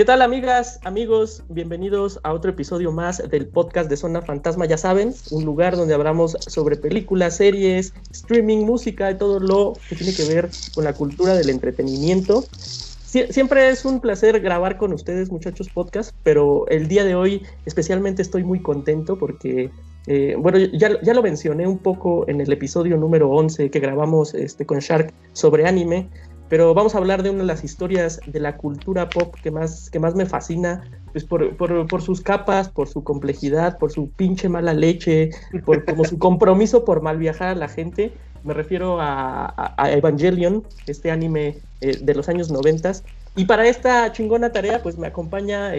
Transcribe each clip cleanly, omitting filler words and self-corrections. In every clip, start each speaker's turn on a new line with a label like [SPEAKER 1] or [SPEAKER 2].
[SPEAKER 1] ¿Qué tal, amigas, amigos? Bienvenidos a otro episodio más del podcast de Zona Fantasma. Ya saben, un lugar donde hablamos sobre películas, series, streaming, música y todo lo que tiene que ver con la cultura del entretenimiento. Siempre es un placer grabar con ustedes, muchachos, podcast, pero el día de hoy especialmente estoy muy contento porque, bueno, ya lo mencioné un poco en el episodio número 11 que grabamos con Shark sobre anime, pero vamos a hablar de una de las historias de la cultura pop que más me fascina, pues por sus capas, por su complejidad, por su pinche mala leche, por como su compromiso por mal viajar a la gente. Me refiero a Evangelion, este anime de los años 90. Y para esta chingona tarea, pues me acompaña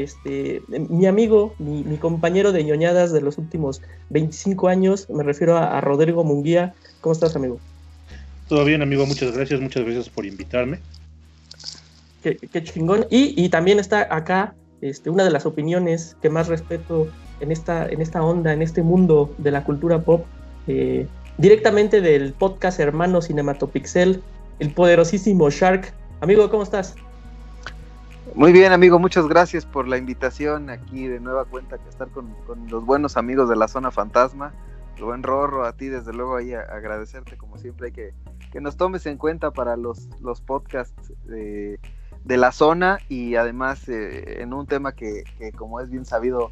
[SPEAKER 1] mi amigo, mi compañero de ñoñadas de los últimos 25 años. Me refiero a Rodrigo Munguía. ¿Cómo estás, amigo?
[SPEAKER 2] Todo bien, amigo, muchas gracias por invitarme.
[SPEAKER 1] Qué chingón. Y también está acá una de las opiniones que más respeto en esta onda, en este mundo de la cultura pop, directamente del podcast hermano Cinematopixel, el poderosísimo Shark. Amigo, ¿cómo estás?
[SPEAKER 3] Muy bien, amigo, muchas gracias por la invitación aquí de nueva cuenta, que estar con los buenos amigos de la Zona Fantasma. El buen Rorro, a ti desde luego ahí agradecerte como siempre, hay que nos tomes en cuenta para los podcasts de la zona, y además en un tema que como es bien sabido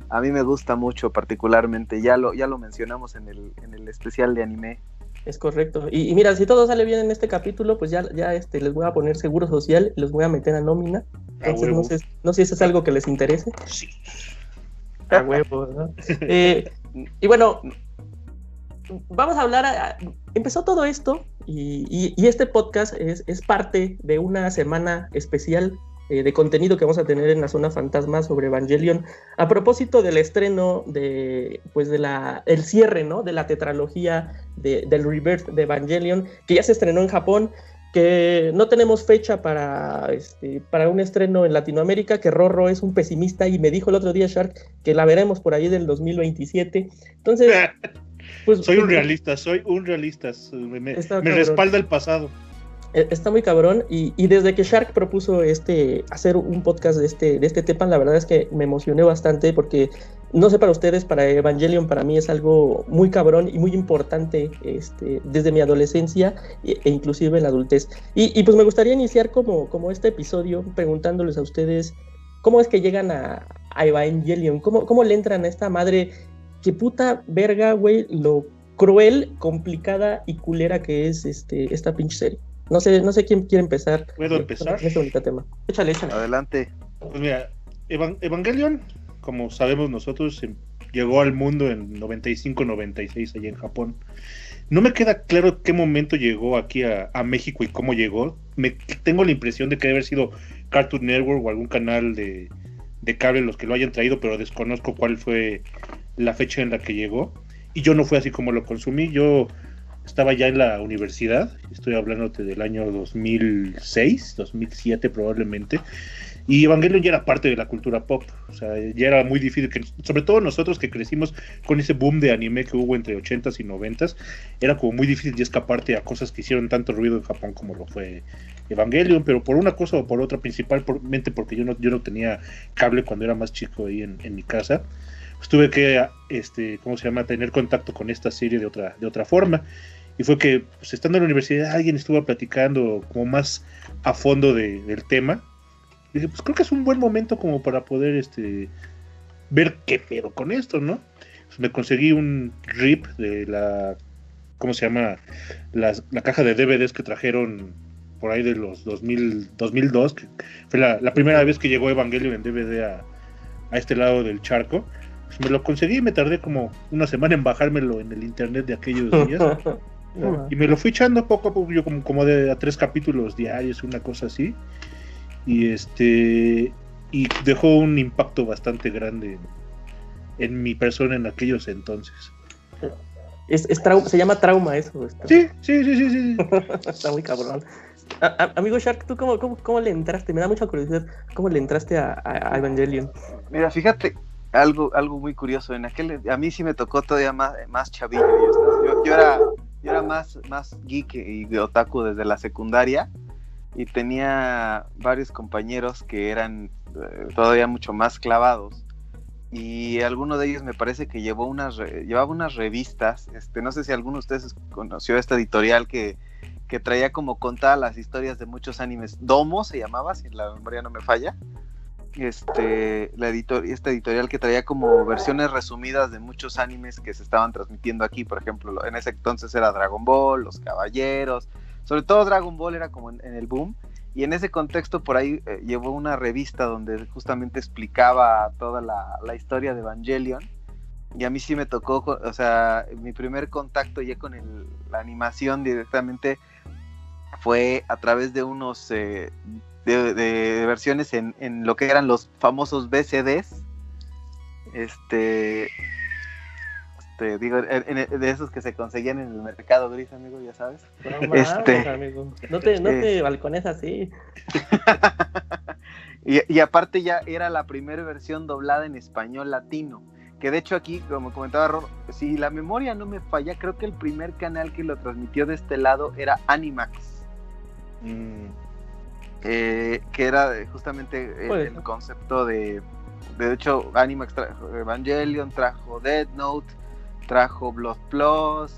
[SPEAKER 3] a mí me gusta mucho particularmente. Ya lo mencionamos en el especial de anime.
[SPEAKER 1] Es correcto. Y mira, si todo sale bien en este capítulo, pues ya les voy a poner seguro social y los voy a meter a nómina. Entonces no sé si eso es algo que les interese.
[SPEAKER 2] Sí.
[SPEAKER 1] A huevo, ¿no? Y bueno, vamos a hablar. Empezó todo esto y este podcast es parte de una semana especial de contenido que vamos a tener en la Zona Fantasma sobre Evangelion, a propósito del estreno el cierre, ¿no?, de la tetralogía del Rebirth de Evangelion, que ya se estrenó en Japón, que no tenemos fecha para un estreno en Latinoamérica, que Rorro es un pesimista y me dijo el otro día, Shark, que la veremos por ahí del 2027. Entonces,
[SPEAKER 2] pues soy un realista, me respalda el pasado.
[SPEAKER 1] Está muy cabrón, y desde que Shark propuso hacer un podcast de este tema, la verdad es que me emocioné bastante, porque no sé para ustedes, para Evangelion para mí es algo muy cabrón y muy importante desde mi adolescencia e inclusive en la adultez. Y pues me gustaría iniciar como este episodio preguntándoles a ustedes cómo es que llegan a Evangelion, cómo le entran a esta madre, que puta verga, güey, lo cruel, complicada y culera que es esta pinche serie. No sé quién quiere empezar.
[SPEAKER 2] ¿Puedo empezar?
[SPEAKER 1] Este bonito tema. Échale.
[SPEAKER 3] Adelante.
[SPEAKER 2] Pues mira, Evangelion, como sabemos nosotros, llegó al mundo en 95-96 allá en Japón. No me queda claro qué momento llegó aquí a México y cómo llegó. Tengo la impresión de que debe haber sido Cartoon Network o algún canal de cable los que lo hayan traído, pero desconozco cuál fue la fecha en la que llegó. Y yo no fue así como lo consumí. Yo estaba ya en la universidad, estoy hablándote del año 2006, 2007 probablemente, y Evangelion ya era parte de la cultura pop. O sea, ya era muy difícil, sobre todo nosotros que crecimos con ese boom de anime que hubo entre 80s y 90s, era como muy difícil ya escaparte a cosas que hicieron tanto ruido en Japón como lo fue Evangelion, pero por una cosa o por otra, principalmente porque yo no tenía cable cuando era más chico ahí en mi casa, pues tuve que, tener contacto con esta serie de otra forma. Y fue que, pues, estando en la universidad, alguien estuvo platicando como más a fondo del tema. Y dije, pues creo que es un buen momento como para poder ver qué pedo con esto, ¿no? Pues me conseguí un RIP de la caja de DVDs que trajeron por ahí de los 2002, que fue la primera vez que llegó Evangelion en DVD a este lado del charco. Pues me lo conseguí y me tardé como una semana en bajármelo en el internet de aquellos días. Y me lo fui echando poco a poco, yo como a 3 capítulos diarios, una cosa así. Y dejó un impacto bastante grande en mi persona en aquellos entonces.
[SPEAKER 1] Se llama trauma eso.
[SPEAKER 2] Sí.
[SPEAKER 1] Está muy cabrón. Amigo Shark, ¿tú cómo le entraste? Me da mucha curiosidad, ¿cómo le entraste a Evangelion?
[SPEAKER 3] Mira, fíjate, algo muy curioso. A mí sí me tocó todavía más chavillo. Yo era más geek y otaku desde la secundaria, y tenía varios compañeros que eran todavía mucho más clavados. Y alguno de ellos me parece que llevaba unas revistas, no sé si alguno de ustedes conoció esta editorial que traía como contadas las historias de muchos animes. Domo se llamaba, si la memoria no me falla. Esta editorial que traía como versiones resumidas de muchos animes que se estaban transmitiendo aquí. Por ejemplo, en ese entonces era Dragon Ball, Los Caballeros, sobre todo Dragon Ball era como en el boom. Y en ese contexto por ahí llevó una revista donde justamente explicaba toda la historia de Evangelion. Y a mí sí me tocó, o sea, mi primer contacto ya con la animación directamente fue a través de unos de versiones en lo que eran los famosos VCDs. Digo, de esos que se conseguían en el mercado gris, amigo, ya sabes.
[SPEAKER 1] No mames, amigo. No te balcones así.
[SPEAKER 3] y aparte ya era la primera versión doblada en español latino. Que de hecho aquí, como comentaba Ror, si la memoria no me falla, creo que el primer canal que lo transmitió de este lado era Animax. Que era justamente el concepto de hecho, Animax trajo Evangelion, trajo Death Note, trajo Blood Plus,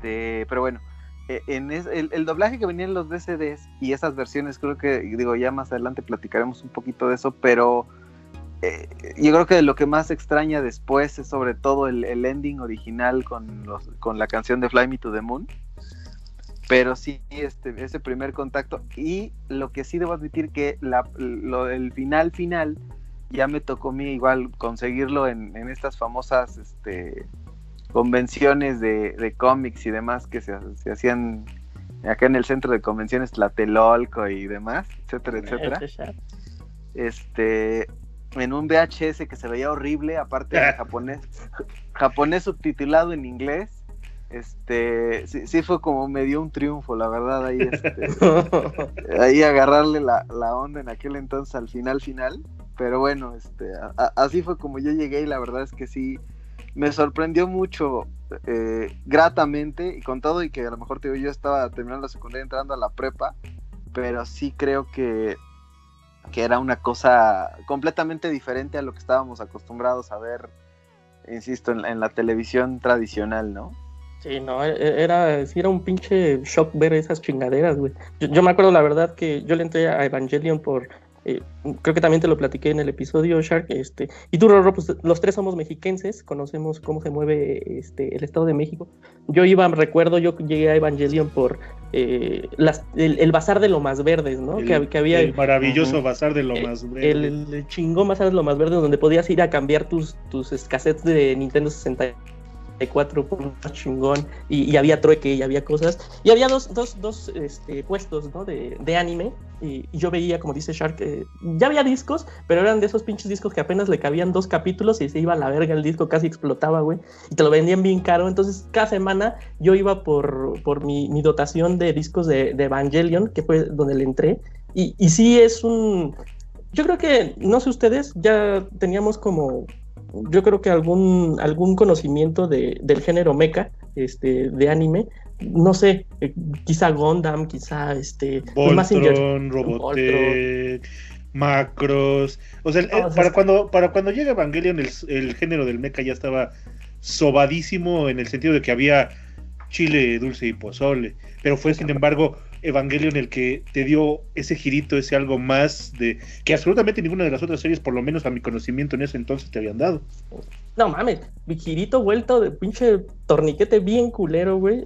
[SPEAKER 3] pero bueno, el doblaje que venía en los DCDs y esas versiones, creo que, digo, ya más adelante platicaremos un poquito de eso, pero yo creo que lo que más extraña después es sobre todo el ending original con la canción de Fly Me to the Moon. Pero sí, ese primer contacto, y lo que sí debo admitir que el final ya me tocó a mí igual conseguirlo en estas famosas convenciones de cómics y demás que se hacían acá en el centro de convenciones Tlatelolco y demás, etcétera. En un VHS que se veía horrible, aparte de japonés subtitulado en inglés. Sí fue como me dio un triunfo, la verdad, ahí agarrarle la onda en aquel entonces al final, pero bueno, así fue como yo llegué, y la verdad es que sí, me sorprendió mucho, gratamente, y con todo, y que a lo mejor yo estaba terminando la secundaria, entrando a la prepa, pero sí creo que era una cosa completamente diferente a lo que estábamos acostumbrados a ver, insisto, en la televisión tradicional, ¿no?
[SPEAKER 1] Sí, no, era un pinche shock ver esas chingaderas, güey. Yo me acuerdo, la verdad, que yo le entré a Evangelion por... creo que también te lo platiqué en el episodio, Shark, y tú, Rorro, pues los tres somos mexiquenses, conocemos cómo se mueve el Estado de México. Yo llegué a Evangelion por el bazar de Lomas Verdes, ¿no? Que había
[SPEAKER 2] el maravilloso bazar de Lomas Verdes.
[SPEAKER 1] El chingón bazar de Lomas Verdes, donde podías ir a cambiar tus cassettes de Nintendo 64 por un chingón, y había trueque y había cosas, y había dos puestos, ¿no? de anime, y yo veía, como dice Shark, ya había discos, pero eran de esos pinches discos que apenas le cabían 2 capítulos y se iba a la verga, el disco casi explotaba, güey, y te lo vendían bien caro. Entonces cada semana yo iba por mi dotación de discos de Evangelion, que fue donde le entré, y sí yo creo que, no sé ustedes, ya teníamos como... Yo creo que algún conocimiento del género mecha, de anime, no sé, quizá Gundam, quizá
[SPEAKER 2] Voltron, Robotech, Macros, o sea, para cuando llega Evangelion el género del mecha ya estaba sobadísimo, en el sentido de que había chile, dulce y pozole, pero fue sin embargo Evangelion el que te dio ese girito, ese algo más que absolutamente ninguna de las otras series, por lo menos a mi conocimiento en ese entonces, te habían dado.
[SPEAKER 1] No mames, mi girito vuelto de pinche torniquete bien culero, güey.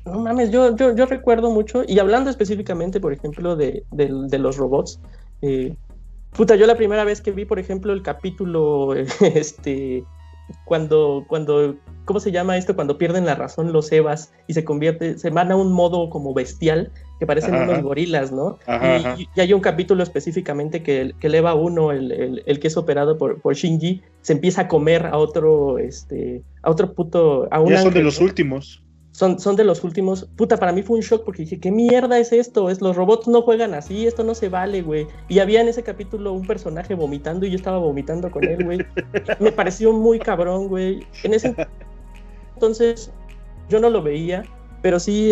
[SPEAKER 1] No mames, yo recuerdo mucho, y hablando específicamente, por ejemplo, de los robots, yo la primera vez que vi, por ejemplo, el capítulo, cuando ¿cómo se llama esto? Cuando pierden la razón los Evas y se van a un modo como bestial, que parecen unos gorilas, ¿no? Y hay un capítulo específicamente que el Eva 1, el que es operado por Shinji, se empieza a comer a otro puto... A un
[SPEAKER 2] ya son
[SPEAKER 1] ángel,
[SPEAKER 2] de los últimos.
[SPEAKER 1] Son de los últimos. Para mí fue un shock porque dije, ¿qué mierda es esto? Los robots no juegan así, esto no se vale, güey. Y había en ese capítulo un personaje vomitando y yo estaba vomitando con él, güey. Me pareció muy cabrón, güey. En ese entonces yo no lo veía, Pero sí,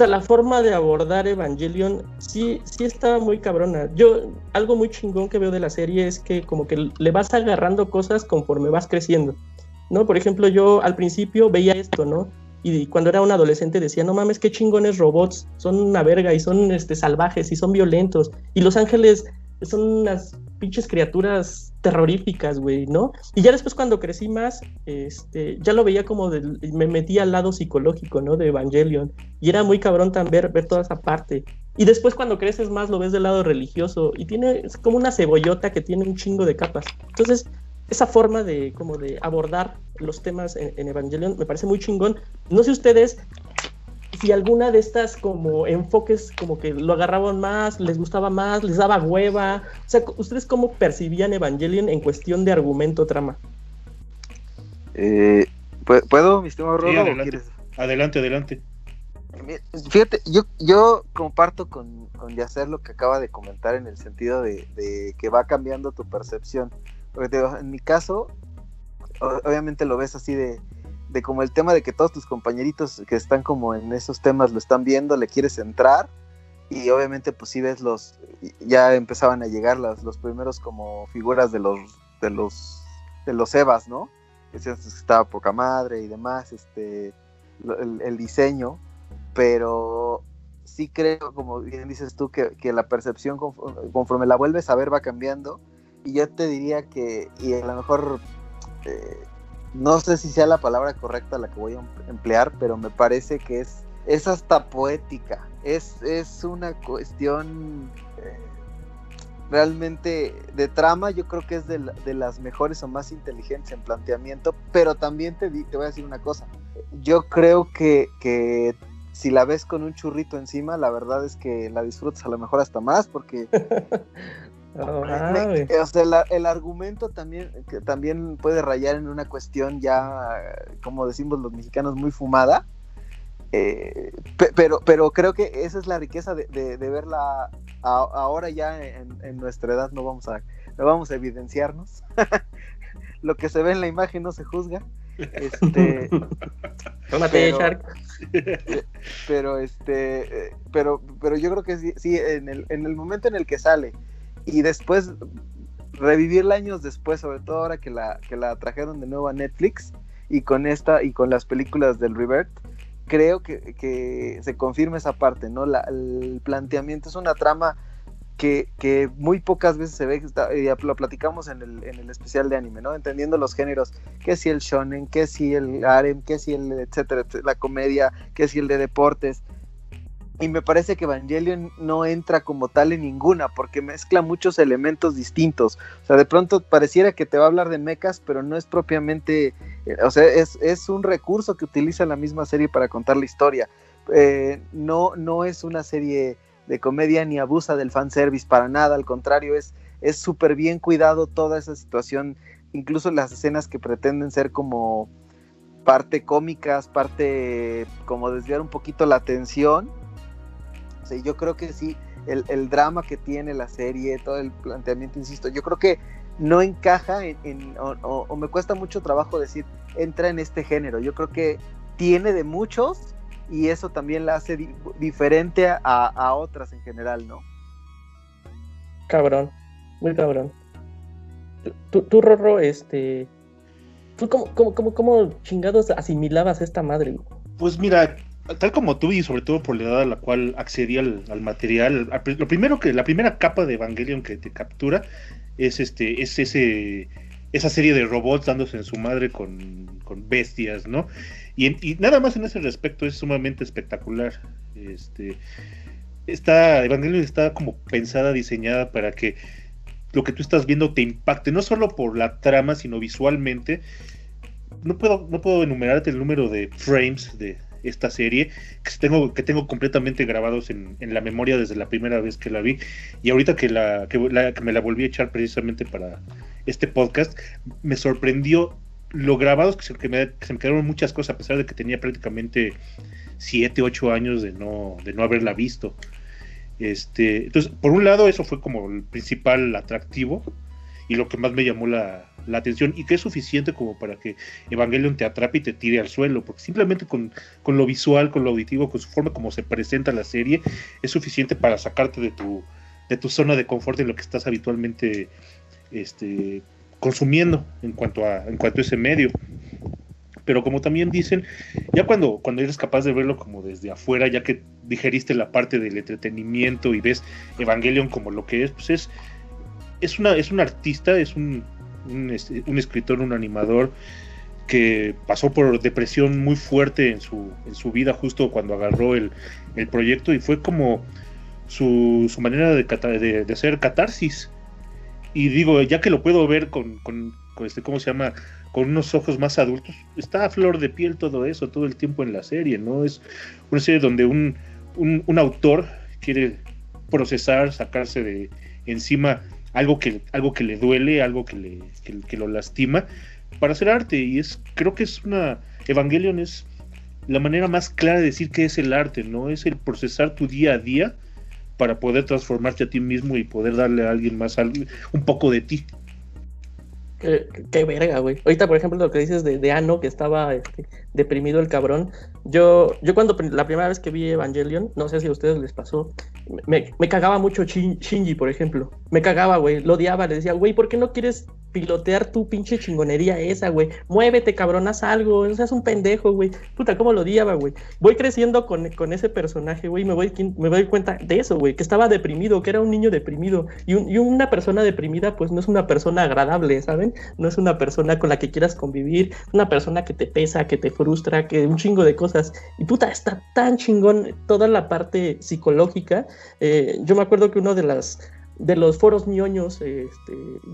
[SPEAKER 1] la forma de abordar Evangelion sí está muy cabrona. Algo muy chingón que veo de la serie es que como que le vas agarrando cosas conforme vas creciendo, ¿no? Por ejemplo, yo al principio veía esto, ¿no? Y cuando era un adolescente decía, no mames, qué chingones robots, son una verga y son salvajes y son violentos. Y los ángeles son unas pinches criaturas terroríficas, güey, ¿no? Y ya después cuando crecí más, ya lo veía como me metí al lado psicológico, ¿no? De Evangelion. Y era muy cabrón también ver toda esa parte. Y después cuando creces más lo ves del lado religioso. Y es como una cebollota que tiene un chingo de capas. Entonces, esa forma de abordar los temas en Evangelion me parece muy chingón. No sé ustedes si alguna de estas como enfoques como que lo agarraban más, les gustaba más, les daba hueva. O sea, ¿ustedes cómo percibían Evangelion en cuestión de argumento, trama?
[SPEAKER 3] ¿Puedo, mi estimado Rodo?
[SPEAKER 2] Sí, adelante. Adelante.
[SPEAKER 3] Fíjate, yo comparto con Yacer lo que acaba de comentar en el sentido de que va cambiando tu percepción. Porque te digo, en mi caso, obviamente lo ves así de como el tema de que todos tus compañeritos que están como en esos temas lo están viendo, le quieres entrar, y obviamente pues sí ves ya empezaban a llegar los primeros como figuras de los Evas, ¿no? Que estaba poca madre y demás, el diseño, pero sí creo, como bien dices tú, que la percepción conforme la vuelves a ver va cambiando, y yo te diría que, y a lo mejor no sé si sea la palabra correcta la que voy a emplear, pero me parece que es hasta poética, es una cuestión realmente de trama. Yo creo que es de las mejores o más inteligentes en planteamiento, pero también te voy a decir una cosa, yo creo que si la ves con un churrito encima, la verdad es que la disfrutas a lo mejor hasta más, porque o sea, el argumento también puede rayar en una cuestión ya, como decimos los mexicanos, muy fumada, pero creo que esa es la riqueza de verla ahora ya en nuestra edad. No vamos a evidenciarnos. Lo que se ve en la imagen no se juzga. Pero yo creo que sí, en el momento en el que sale y después revivirla años después, sobre todo ahora que la trajeron de nuevo a Netflix, y con las películas del Rebirth, creo que se confirma esa parte, ¿no? El planteamiento es una trama que muy pocas veces se ve, lo platicamos en el especial de anime, ¿no? Entendiendo los géneros, que si el shonen, que si el harem, que si el etcétera, la comedia, que si el de deportes. Y me parece que Evangelion no entra como tal en ninguna, porque mezcla muchos elementos distintos. O sea, de pronto pareciera que te va a hablar de mechas, pero no es propiamente, o sea, es un recurso que utiliza la misma serie para contar la historia. No es una serie de comedia ni abusa del fanservice para nada, al contrario, es súper bien cuidado toda esa situación, incluso las escenas que pretenden ser como parte cómicas, parte como desviar un poquito la atención. O sea, yo creo que sí, el drama que tiene la serie, todo el planteamiento, insisto, yo creo que no encaja o me cuesta mucho trabajo decir, entra en este género. Yo creo que tiene de muchos, y eso también la hace diferente a otras en general, ¿no?
[SPEAKER 1] Cabrón, muy cabrón. Tú Rorro, ¿tú cómo chingados asimilabas esta madre?
[SPEAKER 2] Pues mira, tal como tú, y sobre todo por la edad a la cual accedí al material, la primera capa de Evangelion que te captura es esa serie de robots dándose en su madre con bestias, ¿no? Y nada más en ese respecto es sumamente espectacular. Evangelion está como pensada, diseñada para que lo que tú estás viendo te impacte, no solo por la trama, sino visualmente. No puedo enumerarte el número de frames de esta serie que tengo completamente grabados en la memoria desde la primera vez que la vi, y ahorita que me la volví a echar precisamente para este podcast, me sorprendió lo grabados que se me quedaron muchas cosas, a pesar de que tenía prácticamente 7, 8 años de no haberla visto. Entonces, por un lado, eso fue como el principal atractivo y lo que más me llamó la la atención y que es suficiente como para que Evangelion te atrape y te tire al suelo, porque simplemente con lo visual, con lo auditivo, con su forma como se presenta la serie, es suficiente para sacarte de tu zona de confort en lo que estás habitualmente consumiendo en cuanto a ese medio. Pero como también dicen, ya cuando eres capaz de verlo como desde afuera, ya que digeriste la parte del entretenimiento y ves Evangelion como lo que es, pues es un artista, es un escritor, un animador que pasó por depresión muy fuerte en su vida justo cuando agarró el proyecto, y fue como su manera de hacer catarsis. Y digo, ya que lo puedo ver con ¿cómo se llama? Con unos ojos más adultos, está a flor de piel todo eso, todo el tiempo en la serie, ¿no? Es una serie donde un autor quiere procesar, sacarse de encima algo que le duele, algo que lo lastima, para hacer arte. Y creo que Evangelion es la manera más clara de decir que es el arte, ¿no? Es el procesar tu día a día para poder transformarte a ti mismo y poder darle a alguien más un poco de ti.
[SPEAKER 1] Qué verga, güey. Ahorita, por ejemplo, lo que dices de Ano, que estaba deprimido el cabrón. Yo cuando la primera vez que vi Evangelion, no sé si a ustedes les pasó, me cagaba mucho Shinji, por ejemplo. Me cagaba, güey. Lo odiaba. Le decía, güey, ¿por qué no quieres pilotear tu pinche chingonería esa, güey? Muévete, cabrón, haz algo. No seas un pendejo, güey. Puta, cómo lo odiaba, güey. Voy creciendo con ese personaje, güey. Me doy cuenta de eso, güey. Que estaba deprimido, que era un niño deprimido. Y una persona deprimida, pues no es una persona agradable, ¿saben? No es una persona con la que quieras convivir. Una persona que te pesa, que te frustra, que un chingo de cosas. Y puta, está tan chingón toda la parte psicológica. Yo me acuerdo que uno de los foros ñoños,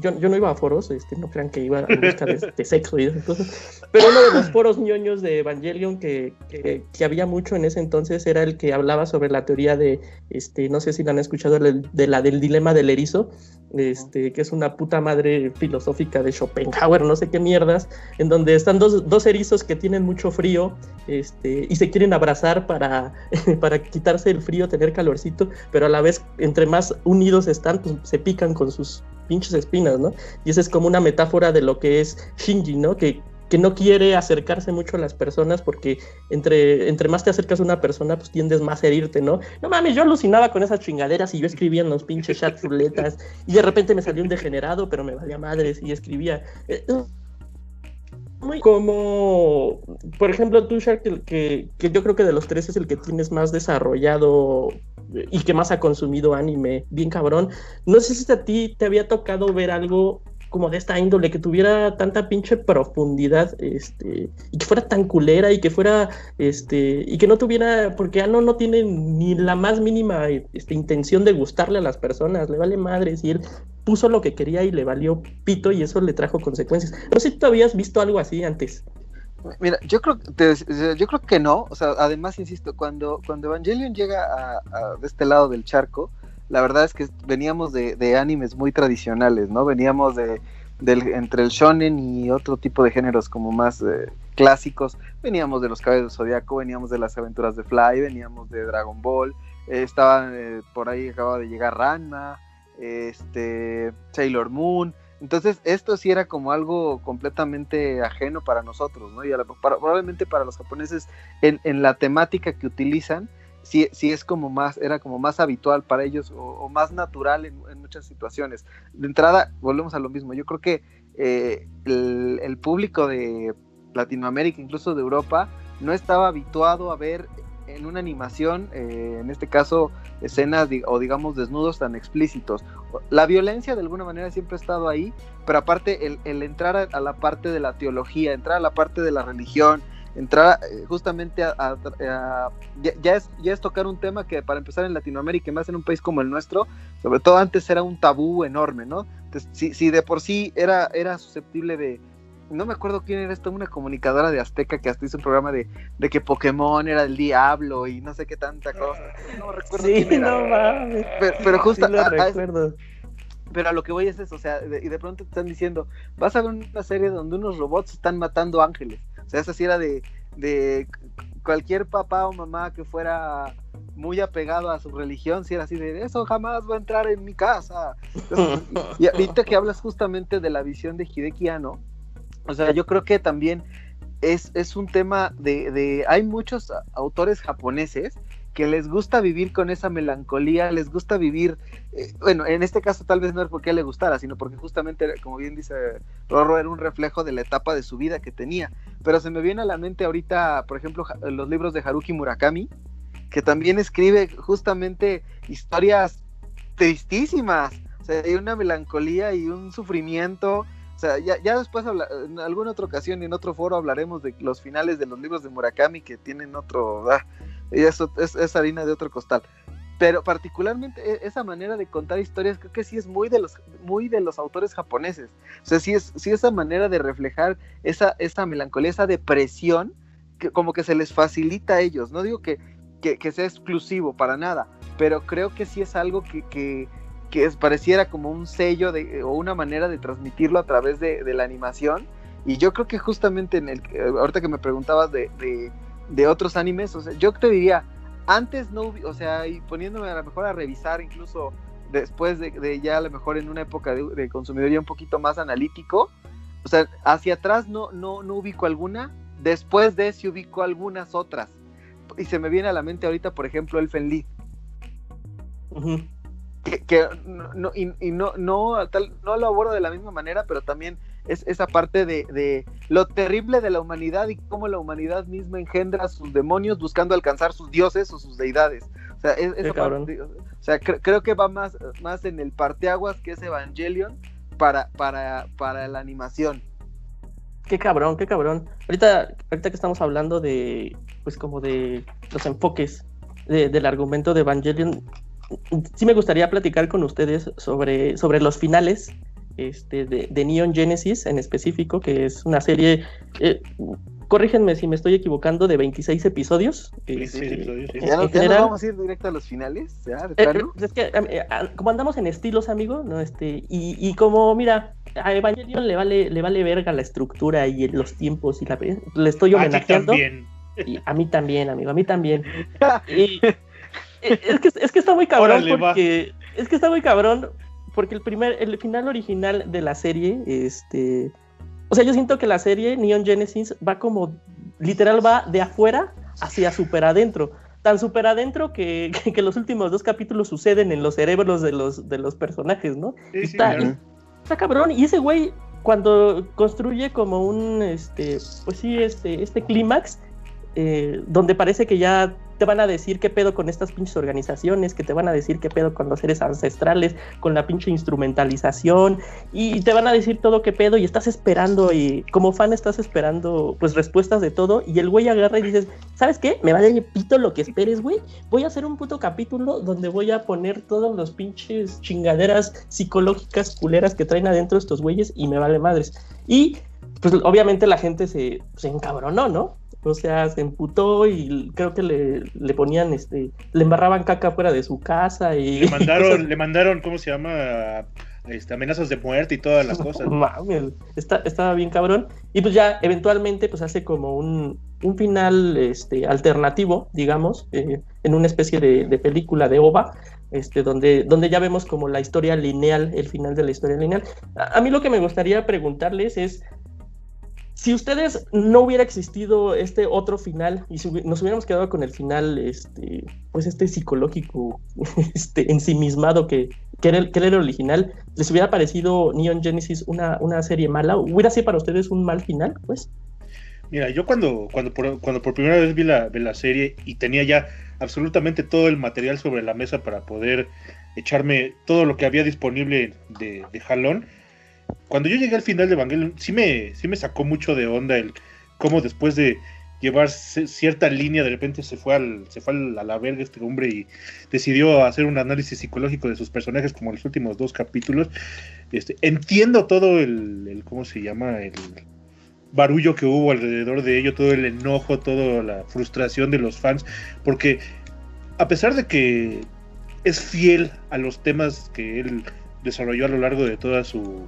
[SPEAKER 1] yo no iba a foros, no crean que iba a busca de sexo y esas cosas, pero uno de los foros ñoños de Evangelion que había mucho en ese entonces era el que hablaba sobre la teoría de, no sé si la han escuchado, del dilema del erizo, que es una puta madre filosófica de Schopenhauer, no sé qué mierdas, en donde están dos erizos que tienen mucho frío, y se quieren abrazar para quitarse el frío, tener calorcito, pero a la vez, entre más unidos están, pues se pican con sus pinches espinas, ¿no? Y esa es como una metáfora de lo que es Shinji, ¿no? Que no quiere acercarse mucho a las personas porque entre más te acercas a una persona, pues tiendes más a herirte, ¿no? No mames, yo alucinaba con esas chingaderas y yo escribía en los pinches chats ruletas y de repente me salió un degenerado, pero me valía madres y escribía. Muy como, por ejemplo, tú, Shark, que yo creo que de los tres es el que tienes más desarrollado y que más ha consumido anime, bien cabrón. No sé si a ti te había tocado ver algo como de esta índole, que tuviera tanta pinche profundidad, y que fuera tan culera y que fuera, y que no tuviera, porque Ano no tiene ni la más mínima intención de gustarle a las personas, le vale madres, y él puso lo que quería y le valió pito y eso le trajo consecuencias. No sé si tú habías visto algo así antes.
[SPEAKER 3] Mira, yo creo que no, o sea, además, insisto, cuando Evangelion llega de este lado del charco, la verdad es que veníamos de animes muy tradicionales, ¿no? Veníamos entre el shonen y otro tipo de géneros como más clásicos. Veníamos de los Caballeros del Zodiaco, veníamos de las aventuras de Fly, veníamos de Dragon Ball, por ahí acababa de llegar Ranma, Sailor Moon. Entonces esto sí era como algo completamente ajeno para nosotros, ¿no? Y probablemente para los japoneses en la temática que utilizan, sí es como era como más habitual para ellos o más natural en muchas situaciones. De entrada, volvemos a lo mismo. Yo creo que el público de Latinoamérica, incluso de Europa, no estaba habituado a ver en una animación, en este caso, escenas o digamos desnudos tan explícitos. La violencia de alguna manera siempre ha estado ahí, pero aparte el entrar a la parte de la teología, entrar a la parte de la religión, entrar justamente ya es tocar un tema que para empezar en Latinoamérica y más en un país como el nuestro, sobre todo antes era un tabú enorme, ¿no? Entonces, si de por sí era susceptible de, no me acuerdo quién era una comunicadora de Azteca que hasta hizo un programa de que Pokémon era el diablo y no sé qué tanta cosa, no recuerdo quién era.
[SPEAKER 1] No mames,
[SPEAKER 3] pero justo
[SPEAKER 1] sí lo recuerdo.
[SPEAKER 3] Pero a lo que voy es eso, o sea, y de pronto te están diciendo, vas a ver una serie donde unos robots están matando ángeles. O sea, esa sí era de de cualquier papá o mamá que fuera muy apegado a su religión, si era así de eso jamás va a entrar en mi casa. Entonces, y ahorita que hablas justamente de la visión de Hideki Anno, o sea, yo creo que también es un tema de hay muchos autores japoneses que les gusta vivir con esa melancolía, les gusta vivir, bueno, en este caso tal vez no es porque le gustara, sino porque justamente, como bien dice Rorro, era un reflejo de la etapa de su vida que tenía. Pero se me viene a la mente ahorita, por ejemplo, los libros de Haruki Murakami, que también escribe justamente historias tristísimas, o sea, hay una melancolía y un sufrimiento. O sea, ya después en alguna otra ocasión y en otro foro hablaremos de los finales de los libros de Murakami, que tienen otro, y eso es harina de otro costal. Pero particularmente esa manera de contar historias creo que sí es muy de los autores japoneses. O sea, sí esa manera de reflejar esa melancolía, esa depresión, que como que se les facilita a ellos. No digo que sea exclusivo para nada, pero creo que sí es algo que pareciera como un sello o una manera de transmitirlo a través de la animación. Y yo creo que justamente ahorita que me preguntabas de otros animes, o sea, yo te diría, antes no, o sea, y poniéndome a lo mejor a revisar, incluso después de ya a lo mejor en una época de consumidoría un poquito más analítico, o sea, hacia atrás no ubico alguna, después de sí ubico algunas otras, y se me viene a la mente ahorita, por ejemplo, Elfen Lied.
[SPEAKER 1] Uh-huh.
[SPEAKER 3] Que no lo abordo de la misma manera, pero también es esa parte de lo terrible de la humanidad y cómo la humanidad misma engendra sus demonios buscando alcanzar sus dioses o sus deidades. O sea, esa parte, o sea, creo que va más en el parteaguas que es Evangelion para la animación.
[SPEAKER 1] Qué cabrón. Ahorita que estamos hablando de, pues como de los enfoques del argumento de Evangelion, sí me gustaría platicar con ustedes sobre los finales de Neon Genesis en específico, que es una serie, corrígenme si me estoy equivocando, de 26 episodios.
[SPEAKER 2] 26 episodios, sí.
[SPEAKER 3] ¿Ya nos vamos a ir directo a los finales? ¿Ya, de plano?
[SPEAKER 1] Es que como andamos en estilos, amigo, ¿no? Y como, mira, a Evangelion le vale verga la estructura y los tiempos, y le estoy homenajeando. Y a mí también, amigo, a mí también. Y es que está muy cabrón. Órale, porque es que está muy cabrón porque el final original de la serie, o sea, yo siento que la serie Neon Genesis va como, literal, va de afuera hacia súper adentro. Tan súper adentro que los últimos 2 capítulos suceden en los cerebros de los personajes, ¿no?
[SPEAKER 2] Sí,
[SPEAKER 1] está cabrón. Y ese güey, cuando construye como un, pues sí, este clímax, donde parece que ya te van a decir qué pedo con estas pinches organizaciones, que te van a decir qué pedo con los seres ancestrales, con la pinche instrumentalización, y te van a decir todo qué pedo, y estás esperando, y como fan estás esperando pues respuestas de todo, y el güey agarra y dices, ¿sabes qué? Me vale pito lo que esperes, güey, voy a hacer un puto capítulo donde voy a poner todos los pinches chingaderas psicológicas culeras que traen adentro estos güeyes, y me vale madres. Y pues obviamente la gente se encabronó, ¿no? O sea, se emputó y creo que le ponían, le embarraban caca fuera de su casa y...
[SPEAKER 2] Le mandaron, ¿cómo se llama? Amenazas de muerte y todas las cosas.
[SPEAKER 1] Mames, estaba bien cabrón. Y pues ya, eventualmente, pues hace como un final alternativo, digamos, en una especie de película de OVA, donde ya vemos como la historia lineal, el final de la historia lineal. A mí lo que me gustaría preguntarles es, si ustedes no hubiera existido este otro final y si nos hubiéramos quedado con el final pues psicológico ensimismado que era el original, ¿les hubiera parecido Neon Genesis una serie mala? ¿Hubiera sido para ustedes un mal final, pues?
[SPEAKER 2] Mira, yo cuando por primera vez vi la serie y tenía ya absolutamente todo el material sobre la mesa para poder echarme todo lo que había disponible de jalón, cuando yo llegué al final de Evangelion, sí me sacó mucho de onda el cómo después de llevar cierta línea, de repente se fue a la verga este hombre y decidió hacer un análisis psicológico de sus personajes como los últimos 2 capítulos. Entiendo todo el ¿cómo se llama? El barullo que hubo alrededor de ello, todo el enojo, toda la frustración de los fans, porque a pesar de que es fiel a los temas que él desarrolló a lo largo de toda su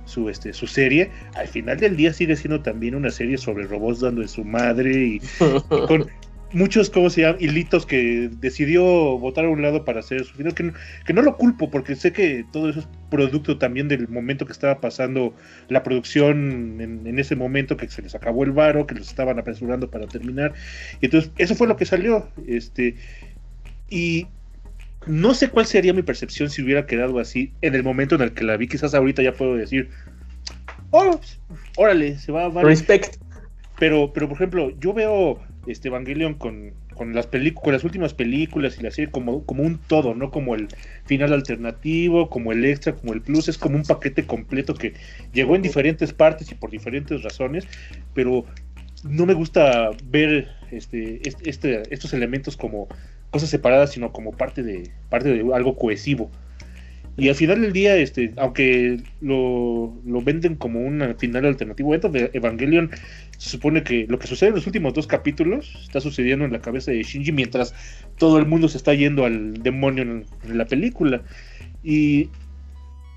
[SPEAKER 2] su serie, al final del día sigue siendo también una serie sobre robots dando de su madre y con muchos, ¿cómo se llama? Hilitos que decidió botar a un lado para hacer su final, que no lo culpo, porque sé que todo eso es producto también del momento que estaba pasando la producción en ese momento, que se les acabó el varo, que los estaban apresurando para terminar, y entonces eso fue lo que salió, y no sé cuál sería mi percepción si hubiera quedado así en el momento en el que la vi. Quizás ahorita ya puedo decir, oh, órale, se va a...
[SPEAKER 1] Respect.
[SPEAKER 2] Pero por ejemplo, yo veo Evangelion con las últimas películas y la serie como un todo, no como el final alternativo, como el extra, como el plus. Es como un paquete completo que llegó en diferentes partes y por diferentes razones, pero no me gusta ver estos elementos como cosas separadas, sino como parte de algo cohesivo. Y al final del día, aunque lo venden como un final alternativo, dentro de Evangelion se supone que lo que sucede en los últimos 2 capítulos está sucediendo en la cabeza de Shinji mientras todo el mundo se está yendo al demonio en la película. Y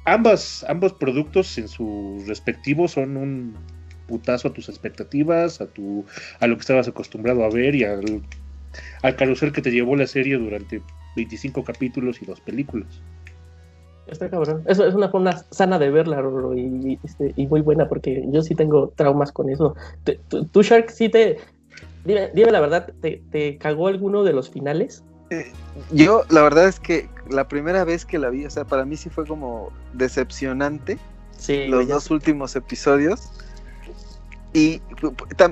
[SPEAKER 2] ambos productos en su respectivo son un putazo a tus expectativas, a lo que estabas acostumbrado a ver y al carrusel que te llevó la serie durante 25 capítulos y 2 películas.
[SPEAKER 1] Está cabrón. Eso es una forma sana de verla, Roro, y muy buena, porque yo sí tengo traumas con eso. ¿Tú, Shark, sí dime la verdad, ¿te cagó alguno de los finales?
[SPEAKER 3] Yo, la verdad es que la primera vez que la vi, o sea, para mí sí fue como decepcionante,
[SPEAKER 1] sí,
[SPEAKER 3] los 2 últimos episodios. Y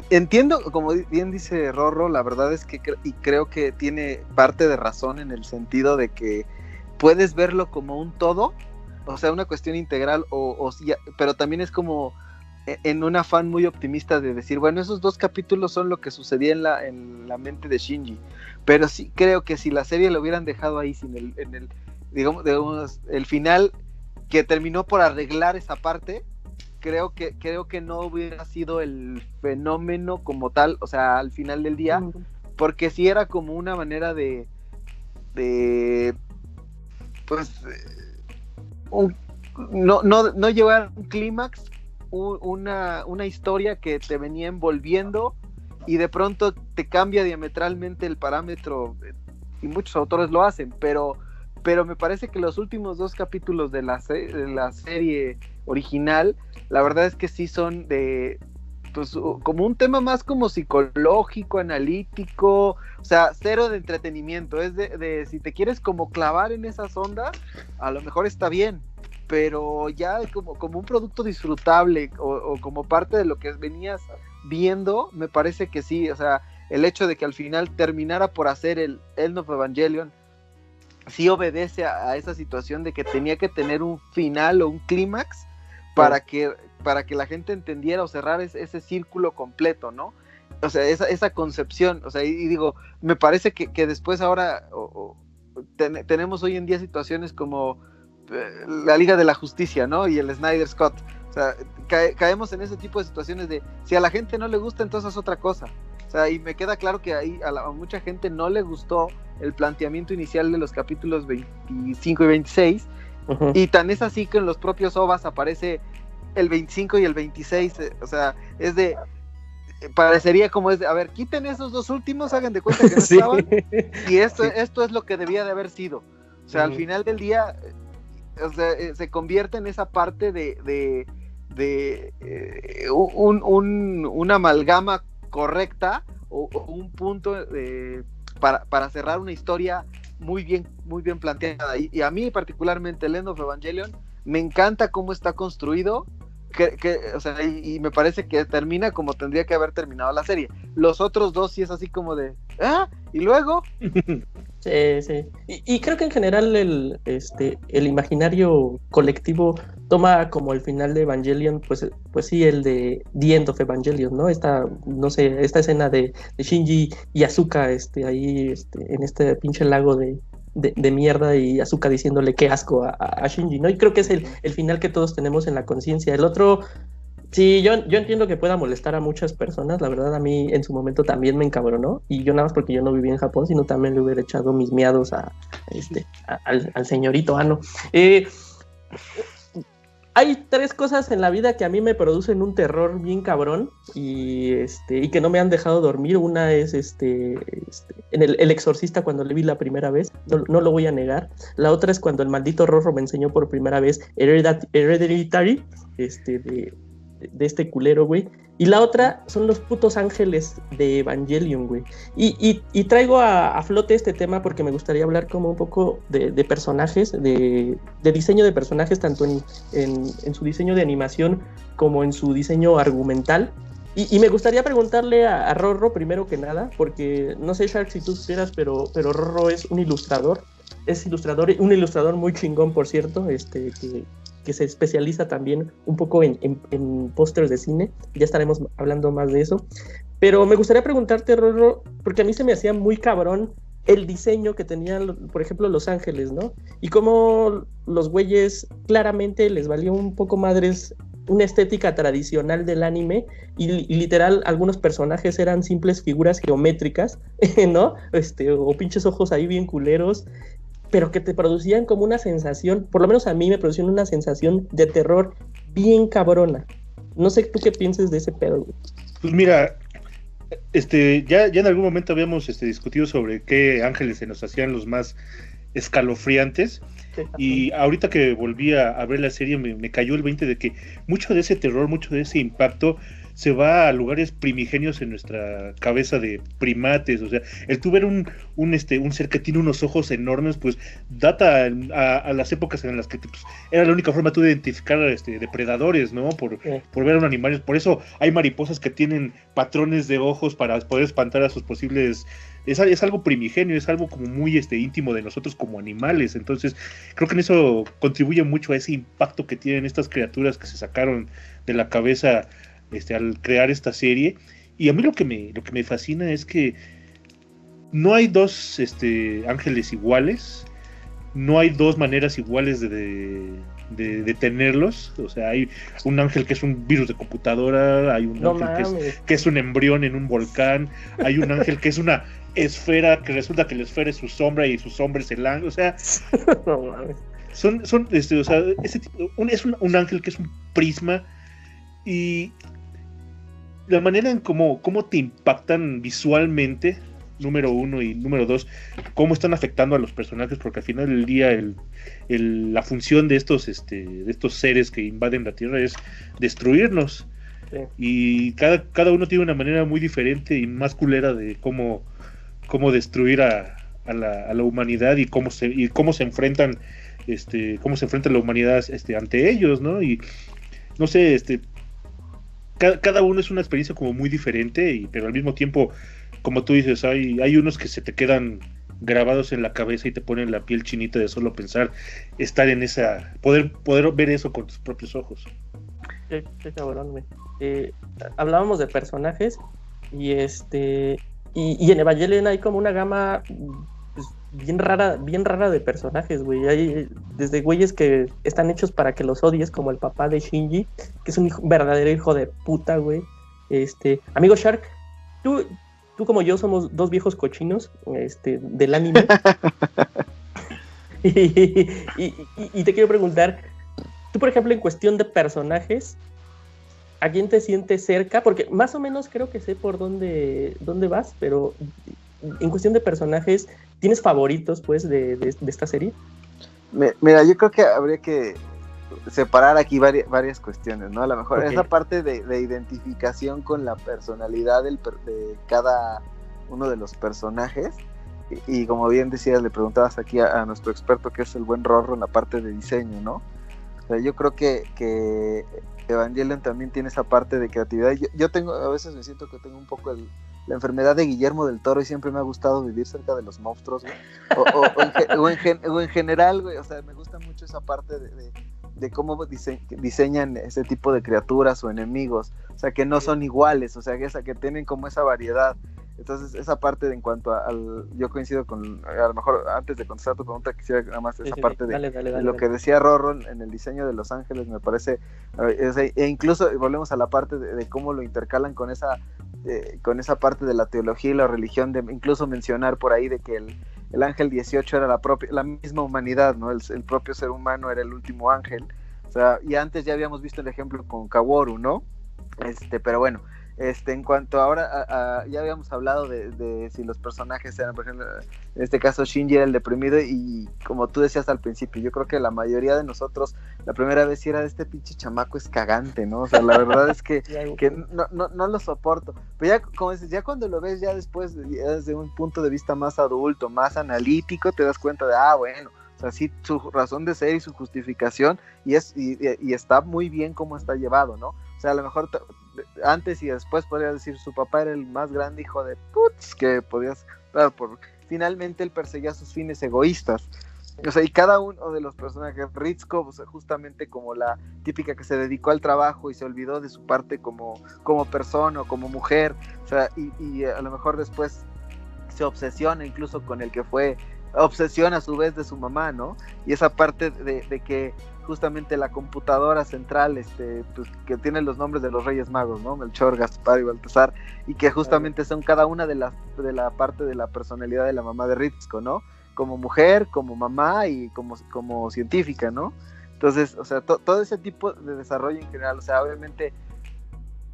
[SPEAKER 3] entiendo, como bien dice Rorro, la verdad es que creo que tiene parte de razón en el sentido de que puedes verlo como un todo, o sea, una cuestión integral, pero también es como en un afán muy optimista de decir, bueno, esos 2 capítulos son lo que sucedía en la mente de Shinji, pero sí creo que si la serie lo hubieran dejado ahí sin digamos, el final que terminó por arreglar esa parte, creo que no hubiera sido el fenómeno como tal, o sea, al final del día, porque sí era como una manera de pues no llevar un clímax, una historia que te venía envolviendo y de pronto te cambia diametralmente el parámetro, y muchos autores lo hacen, pero me parece que los últimos 2 capítulos de la serie original, la verdad es que sí son pues, como un tema más como psicológico, analítico, o sea, cero de entretenimiento, es de si te quieres como clavar en esas ondas, a lo mejor está bien, pero ya como un producto disfrutable o como parte de lo que venías viendo, me parece que sí, o sea, el hecho de que al final terminara por hacer el End of Evangelion, sí obedece a esa situación de que tenía que tener un final o un clímax para que la gente entendiera o cerrar ese círculo completo, ¿no? O sea, esa concepción, o sea, y digo, me parece que después ahora tenemos hoy en día situaciones como la Liga de la Justicia, ¿no? Y el Snyder Cut, o sea, caemos en ese tipo de situaciones de, si a la gente no le gusta, entonces es otra cosa. O sea, y me queda claro que ahí a mucha gente no le gustó el planteamiento inicial de los capítulos 25 y 26, uh-huh. Y tan es así que en los propios OVAs aparece el 25 y el 26, o sea, parecería como a ver, quiten esos 2 últimos, hagan de cuenta que no sí. estaban, y esto es lo que debía de haber sido. O sea, uh-huh. Al final del día, o sea, se convierte en esa parte de una amalgama correcta o un punto para cerrar una historia muy bien planteada, y a mí particularmente el End of Evangelion me encanta cómo está construido, o sea, y me parece que termina como tendría que haber terminado la serie. Los otros 2 sí es así como de y luego
[SPEAKER 1] sí. Y creo que en general el imaginario colectivo toma como el final de Evangelion, pues sí, el de The End of Evangelion, ¿no? Esta escena de Shinji y Asuka ahí en este pinche lago de mierda, y Asuka diciéndole qué asco a Shinji, ¿no? Y creo que es el final que todos tenemos en la conciencia. El otro, sí, yo entiendo que pueda molestar a muchas personas, la verdad a mí en su momento también me encabronó, y yo nada más porque yo no viví en Japón, sino también le hubiera echado mis miados al señorito Ano. hay 3 cosas en la vida que a mí me producen un terror bien cabrón y que no me han dejado dormir. Una es en el Exorcista cuando le vi la primera vez, no lo voy a negar. La otra es cuando el maldito Rorro me enseñó por primera vez Hereditary, de este culero, güey. Y la otra son los putos ángeles de Evangelion, güey. Y traigo a flote este tema porque me gustaría hablar como un poco de personajes, de diseño de personajes, tanto en su diseño de animación como en su diseño argumental. Y me gustaría preguntarle a Rorro, primero que nada, porque no sé, Shark, si tú supieras, pero Rorro es un ilustrador. Un ilustrador muy chingón, por cierto, que se especializa también un poco en pósters de cine. Ya estaremos hablando más de eso. Pero me gustaría preguntarte, Rorro, porque a mí se me hacía muy cabrón el diseño que tenían, por ejemplo, Los Ángeles, ¿no? Y cómo los güeyes claramente les valió un poco madres una estética tradicional del anime y literal algunos personajes eran simples figuras geométricas, ¿no? O pinches ojos ahí bien culeros, pero que te producían como una sensación, por lo menos a mí me producían una sensación de terror bien cabrona. No sé tú qué pienses de ese pedo, güey.
[SPEAKER 2] Pues mira, ya en algún momento habíamos discutido sobre qué ángeles se nos hacían los más escalofriantes, y ahorita que volví a ver la serie me cayó el 20 de que mucho de ese terror, mucho de ese impacto se va a lugares primigenios en nuestra cabeza de primates. O sea, el tú ver un ser que tiene unos ojos enormes, pues data a las épocas en las que pues, era la única forma tú de identificar depredadores, ¿no? Por ver a un animal. Por eso hay mariposas que tienen patrones de ojos para poder espantar a sus posibles... Es algo primigenio, es algo como muy íntimo de nosotros como animales. Entonces creo que en eso contribuye mucho a ese impacto que tienen estas criaturas que se sacaron de la cabeza al crear esta serie. Y a mí lo que me fascina es que no hay dos ángeles iguales, no hay dos maneras iguales de tenerlos. O sea, hay un ángel que es un virus de computadora, hay un ángel que es un embrión en un volcán, hay un ángel que es una esfera, que resulta que la esfera es su sombra y su sombra es el ángel. O sea, no mames. O sea, ese tipo, es un ángel que es un prisma, y la manera en cómo te impactan visualmente, número uno, y número dos, cómo están afectando a los personajes, porque al final del día la función de estos seres que invaden la Tierra es destruirnos. Sí. Y cada uno tiene una manera muy diferente y más culera de cómo destruir a la humanidad, y cómo se enfrentan la humanidad ante ellos, ¿no? Y no sé, cada uno es una experiencia como muy diferente, pero al mismo tiempo, como tú dices, hay unos que se te quedan grabados en la cabeza y te ponen la piel chinita de solo pensar estar en esa, poder ver eso con tus propios ojos.
[SPEAKER 1] Qué cabrón, güey. Hablábamos de personajes y y en Evangelion hay como una gama pues, bien rara de personajes, güey. Hay desde güeyes que están hechos para que los odies, como el papá de Shinji, que es un verdadero hijo de puta, güey. Amigo Shark, tú como yo somos dos viejos cochinos del anime. y te quiero preguntar, tú por ejemplo en cuestión de personajes, ¿a quién te sientes cerca? Porque más o menos creo que sé por dónde vas, pero en cuestión de personajes, ¿tienes favoritos pues de esta serie?
[SPEAKER 3] Mira, yo creo que habría que separar aquí varias cuestiones, ¿no? A lo mejor esa parte de identificación con la personalidad de cada uno de los personajes, y como bien decías, le preguntabas aquí a nuestro experto, que es el buen Rorro, en la parte de diseño, ¿no? O sea, yo creo que Evangelion también tiene esa parte de creatividad. Yo a veces me siento que tengo un poco la enfermedad de Guillermo del Toro, y siempre me ha gustado vivir cerca de los monstruos, güey. O en general, güey, o sea, me gusta mucho esa parte de cómo diseñan ese tipo de criaturas o enemigos, o sea, que no son iguales, o sea, que tienen como esa variedad. Entonces, esa parte en cuanto yo coincido con, a lo mejor antes de contestar tu pregunta, quisiera nada más esa parte de lo que decía Rorro en el diseño de Los Ángeles, me parece, e incluso volvemos a la parte de cómo lo intercalan con esa parte de la teología y la religión, de incluso mencionar por ahí de que el ángel 18 era la misma humanidad, ¿no? El propio ser humano era el último ángel. O sea, y antes ya habíamos visto el ejemplo con Kaworu, ¿no? Pero bueno, en cuanto ahora ya habíamos hablado de si los personajes eran, por ejemplo, en este caso Shinji era el deprimido, y como tú decías al principio, yo creo que la mayoría de nosotros la primera vez sí era de este pinche chamaco es cagante, ¿no? O sea, la verdad es que no lo soporto. Pero ya, como dices, ya cuando lo ves ya después, ya desde un punto de vista más adulto, más analítico, te das cuenta de, bueno, o sea, sí, su razón de ser y su justificación, y está muy bien cómo está llevado, ¿no? O sea, a lo mejor antes y después podría decir su papá era el más grande hijo de putz que podías dar, finalmente él perseguía sus fines egoístas. O sea, y cada uno de los personajes, Ritsuko, pues, justamente como la típica que se dedicó al trabajo y se olvidó de su parte como persona o como mujer, o sea, y a lo mejor después se obsesiona incluso con el que fue obsesión a su vez de su mamá, ¿no? Y esa parte de que justamente la computadora central, pues, que tiene los nombres de los Reyes Magos, ¿no? Melchor, Gaspar y Baltasar, y que justamente son cada una de la parte de la personalidad de la mamá de Ritsuko, ¿no? Como mujer, como mamá y como científica, ¿no? Entonces, o sea, todo ese tipo de desarrollo en general, o sea, obviamente,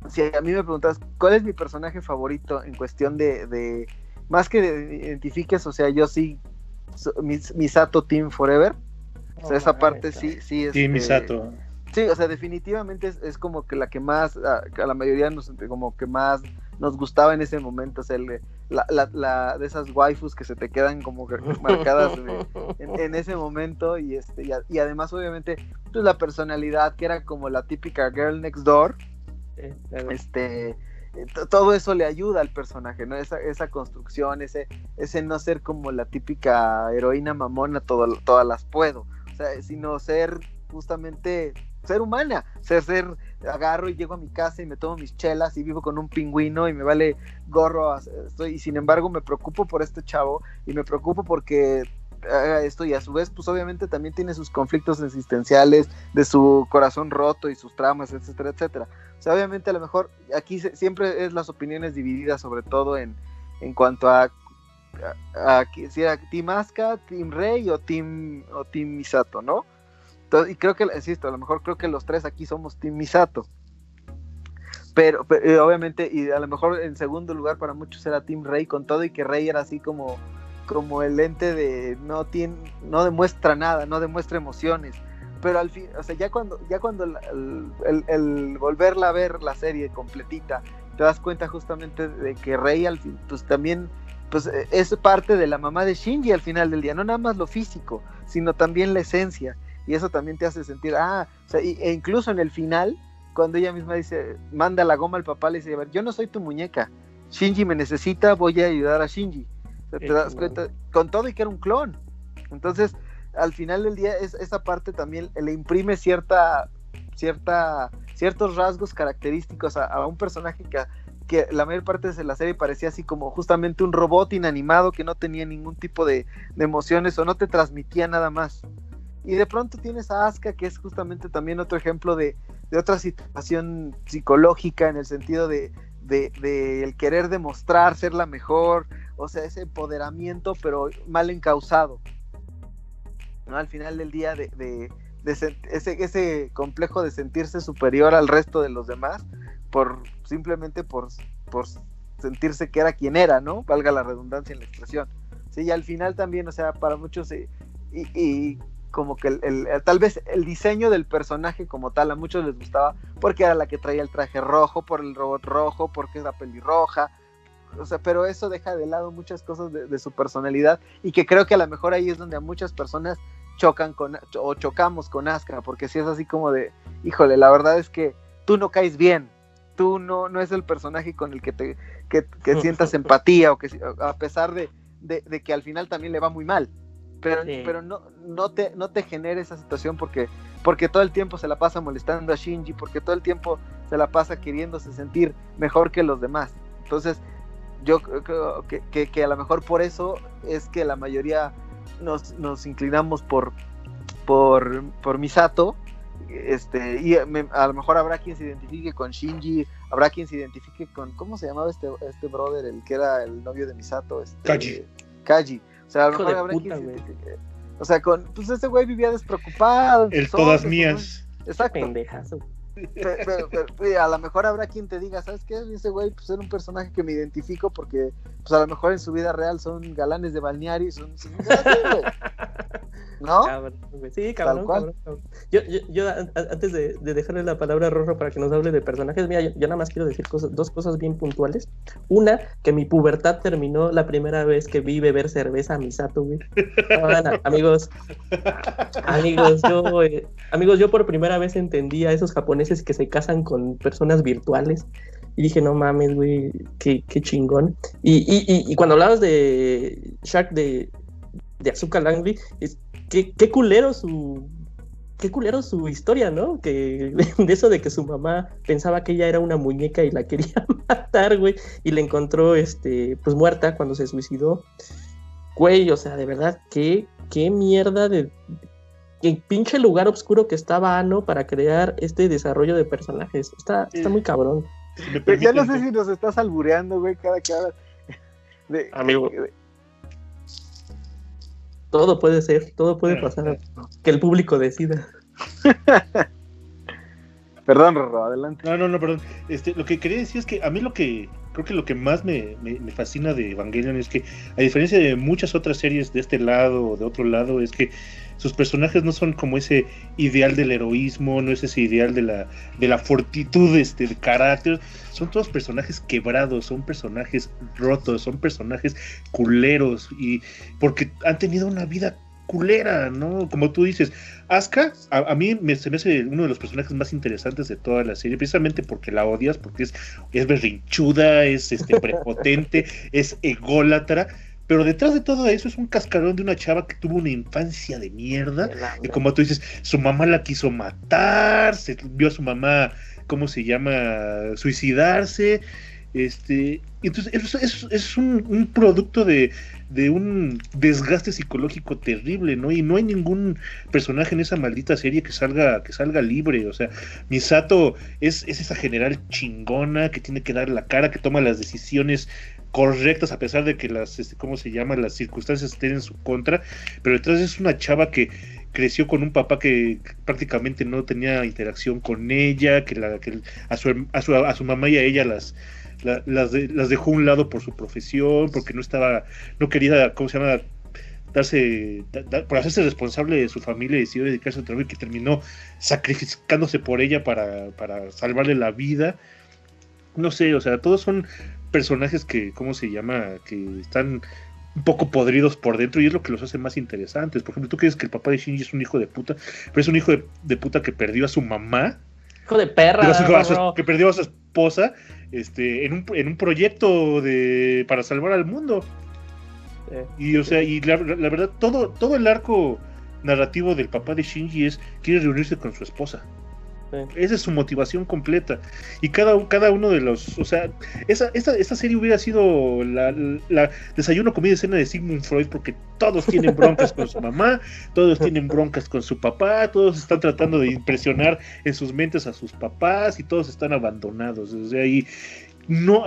[SPEAKER 3] si a mí me preguntas, ¿cuál es mi personaje favorito en cuestión de más que identifiques, o sea, yo sí, Misato Team Forever, o sea, esa parte sí
[SPEAKER 2] sí, Misato.
[SPEAKER 3] Sí, o sea, definitivamente es como que la que más, a la mayoría como que más nos gustaba en ese momento, o sea, de esas waifus que se te quedan como marcadas en ese momento, y además obviamente pues la personalidad que era como la típica girl next door, todo eso le ayuda al personaje, ¿no? Esa construcción, ese no ser como la típica heroína mamona, todas las puedo, o sea, sino ser justamente ser humana, agarro y llego a mi casa y me tomo mis chelas y vivo con un pingüino y me vale gorro y sin embargo me preocupo por este chavo y me preocupo porque haga esto, y a su vez pues obviamente también tiene sus conflictos existenciales de su corazón roto y sus traumas, etcétera, etcétera. O sea, obviamente a lo mejor aquí siempre es las opiniones divididas, sobre todo en cuanto a si era Team Asuka, Team Rei o Team Misato, ¿no? Y creo que, insisto, a lo mejor creo que los tres aquí somos Team Misato, pero obviamente, y a lo mejor en segundo lugar para muchos era Team Rei, con todo y que Rei era así como el ente de no demuestra nada, no demuestra emociones, pero al fin, o sea, ya cuando el volverla a ver la serie completita, te das cuenta justamente de que Rei al fin, pues también pues es parte de la mamá de Shinji al final del día, no nada más lo físico, sino también la esencia. Y eso también te hace sentir, o sea, e incluso en el final, cuando ella misma dice, manda la goma al papá, le dice, a ver, yo no soy tu muñeca, Shinji me necesita, voy a ayudar a Shinji. O sea, te das cuenta, con todo y que era un clon. Entonces, al final del día, esa parte también le imprime ciertos rasgos característicos a un personaje que la mayor parte de la serie parecía así como justamente un robot inanimado que no tenía ningún tipo de emociones o no te transmitía nada más. Y de pronto tienes a Asuka, que es justamente también otro ejemplo de otra situación psicológica, en el sentido de el querer demostrar ser la mejor, o sea, ese empoderamiento pero mal encausado, ¿no? Al final del día ese complejo de sentirse superior al resto de los demás simplemente por sentirse que era quien era, ¿no? Valga la redundancia en la expresión. Sí, y al final también, o sea, para muchos y como que tal vez el diseño del personaje como tal a muchos les gustaba porque era la que traía el traje rojo, por el robot rojo, porque era pelirroja, o sea, pero eso deja de lado muchas cosas de su personalidad, y que creo que a lo mejor ahí es donde a muchas personas chocamos con Asuka, porque si es así como de, híjole, la verdad es que tú no caes bien, tú no es el personaje con el que sientas empatía, o que a pesar de que al final también le va muy mal. Pero no te genere esa situación porque todo el tiempo se la pasa molestando a Shinji, porque todo el tiempo se la pasa queriéndose sentir mejor que los demás. Entonces yo creo que a lo mejor por eso es que la mayoría nos inclinamos por Misato, y a lo mejor habrá quien se identifique con Shinji, habrá quien se identifique con, ¿cómo se llamaba este brother, el que era el novio de Misato? Kaji. O sea, a lo mejor habrá quien se identifique. O sea, pues ese güey vivía despreocupado.
[SPEAKER 2] El todas mías.
[SPEAKER 3] Exacto.
[SPEAKER 1] Pendejazo.
[SPEAKER 3] Pero, a lo mejor habrá quien te diga, ¿sabes qué? Ese güey pues era un personaje que me identifico porque pues a lo mejor en su vida real son galanes de balneario y son güey. ¿No?
[SPEAKER 1] Cabrón, güey. Sí, cabrón. Yo antes de dejarle la palabra a Rorro para que nos hable de personajes, mira, yo nada más quiero decir dos cosas bien puntuales. Una, que mi pubertad terminó la primera vez que vi beber cerveza a Misato, güey. Amigos, yo por primera vez entendí a esos japoneses que se casan con personas virtuales. Y dije, no mames, güey, qué chingón. Y cuando hablabas de Shark de Asuka Langley, qué culero su historia, ¿no? Que de eso de que su mamá pensaba que ella era una muñeca y la quería matar, güey, y la encontró pues muerta cuando se suicidó. Güey, o sea, de verdad, qué mierda de qué pinche lugar oscuro que estaba Ano para crear este desarrollo de personajes. Está muy cabrón.
[SPEAKER 3] Ya no sé si nos estás albureando, güey, cada
[SPEAKER 1] amigo. Todo puede ser, todo puede pasar. Que el público decida.
[SPEAKER 3] Perdón, Rorro, adelante.
[SPEAKER 2] No, perdón. Lo que quería decir es que a mí creo que lo que más me fascina de Evangelion es que, a diferencia de muchas otras series de este lado o de otro lado, es que sus personajes no son como ese ideal del heroísmo, no es ese ideal de la fortitud de carácter. Son todos personajes quebrados, son personajes rotos, son personajes culeros, y porque han tenido una vida culera, ¿no? Como tú dices, Asuka, a mí se me hace uno de los personajes más interesantes de toda la serie, precisamente porque la odias, porque es berrinchuda, es prepotente, es ególatra, pero detrás de todo eso es un cascarón de una chava que tuvo una infancia de mierda, y como tú dices, su mamá la quiso matar, se vio a su mamá, ¿cómo se llama?, suicidarse, entonces es un producto de un desgaste psicológico terrible, ¿no? Y no hay ningún personaje en esa maldita serie que salga libre. O sea, Misato es esa general chingona que tiene que dar la cara, que toma las decisiones correctas a pesar de que las circunstancias estén en su contra, pero detrás es una chava que creció con un papá que prácticamente no tenía interacción con ella, que a su mamá y a ella las dejó a un lado por su profesión, porque no quería, ¿cómo se llama?, por hacerse responsable de su familia, y decidió dedicarse a su trabajo, y que terminó sacrificándose por ella para salvarle la vida. No sé, o sea, todos son personajes que, ¿cómo se llama?, que están un poco podridos por dentro, y es lo que los hace más interesantes. Por ejemplo, tú crees que el papá de Shinji es un hijo de puta, pero es un hijo de puta que perdió a su mamá,
[SPEAKER 1] hijo de perra,
[SPEAKER 2] que perdió a su esposa, en un proyecto para salvar al mundo. Y o sea, y la verdad, todo el arco narrativo del papá de Shinji quiere reunirse con su esposa. Esa es su motivación completa. Y cada uno de los, o sea, esta serie hubiera sido la desayuno, comida y cena de Sigmund Freud, porque todos tienen broncas con su mamá, todos tienen broncas con su papá, todos están tratando de impresionar en sus mentes a sus papás, y todos están abandonados. O sea, y no,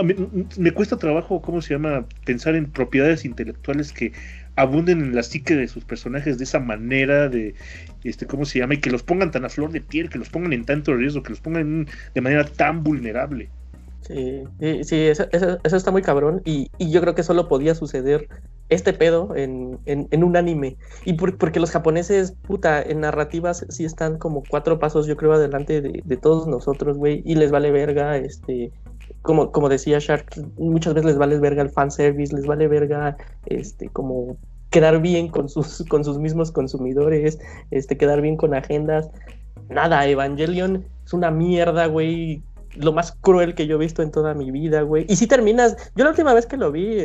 [SPEAKER 2] me cuesta trabajo, ¿cómo se llama?, pensar en propiedades intelectuales que abunden en la psique de sus personajes de esa manera, ¿cómo se llama?, y que los pongan tan a flor de piel, que los pongan en tanto riesgo, que los pongan de manera tan vulnerable.
[SPEAKER 1] Sí, eso está muy cabrón, y yo creo que solo podía suceder este pedo en un anime, y porque los japoneses, puta, en narrativas sí están como 4 pasos, yo creo, adelante de todos nosotros, güey, y les vale verga, como decía Shark, muchas veces les vale verga el fanservice, les vale verga, como quedar bien con sus mismos consumidores, quedar bien con agendas. Nada, Evangelion es una mierda, güey, lo más cruel que yo he visto en toda mi vida, güey. Y si terminas, yo la última vez que lo vi,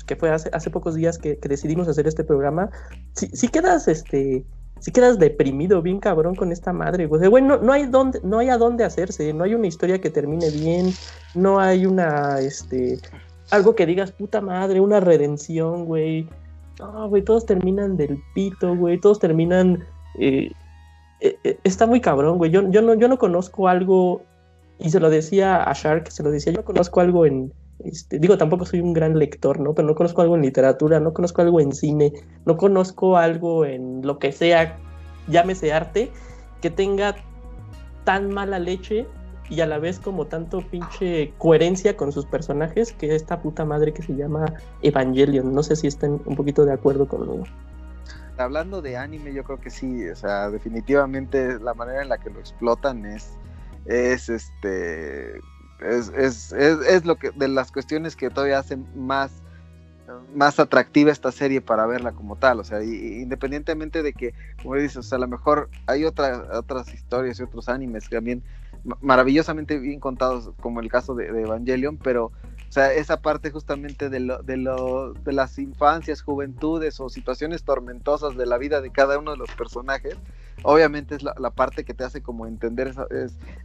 [SPEAKER 1] que fue hace pocos días que decidimos hacer este programa, si quedas deprimido bien cabrón con esta madre, güey. No hay a dónde hacerse, no hay una historia que termine bien, no hay algo que digas, puta madre, una redención, güey. No, güey, todos terminan del pito, güey, todos terminan, está muy cabrón, güey. Yo no conozco algo, y se lo decía a Shark, yo no conozco algo tampoco soy un gran lector, ¿no? Pero no conozco algo en literatura, no conozco algo en cine, no conozco algo en lo que sea, llámese arte, que tenga tan mala leche y a la vez como tanto pinche coherencia con sus personajes que esta puta madre que se llama Evangelion. No sé si están un poquito de acuerdo conmigo.
[SPEAKER 3] Hablando de anime, yo creo que sí, o sea, definitivamente la manera en la que lo explotan es lo que, de las cuestiones que todavía hacen más atractiva esta serie para verla como tal, o sea, independientemente de que, como dices, o sea, a lo mejor hay otras historias y otros animes también maravillosamente bien contados, como el caso de Evangelion, pero, o sea, esa parte justamente de las infancias, juventudes o situaciones tormentosas de la vida de cada uno de los personajes, obviamente es la parte que te hace como entender,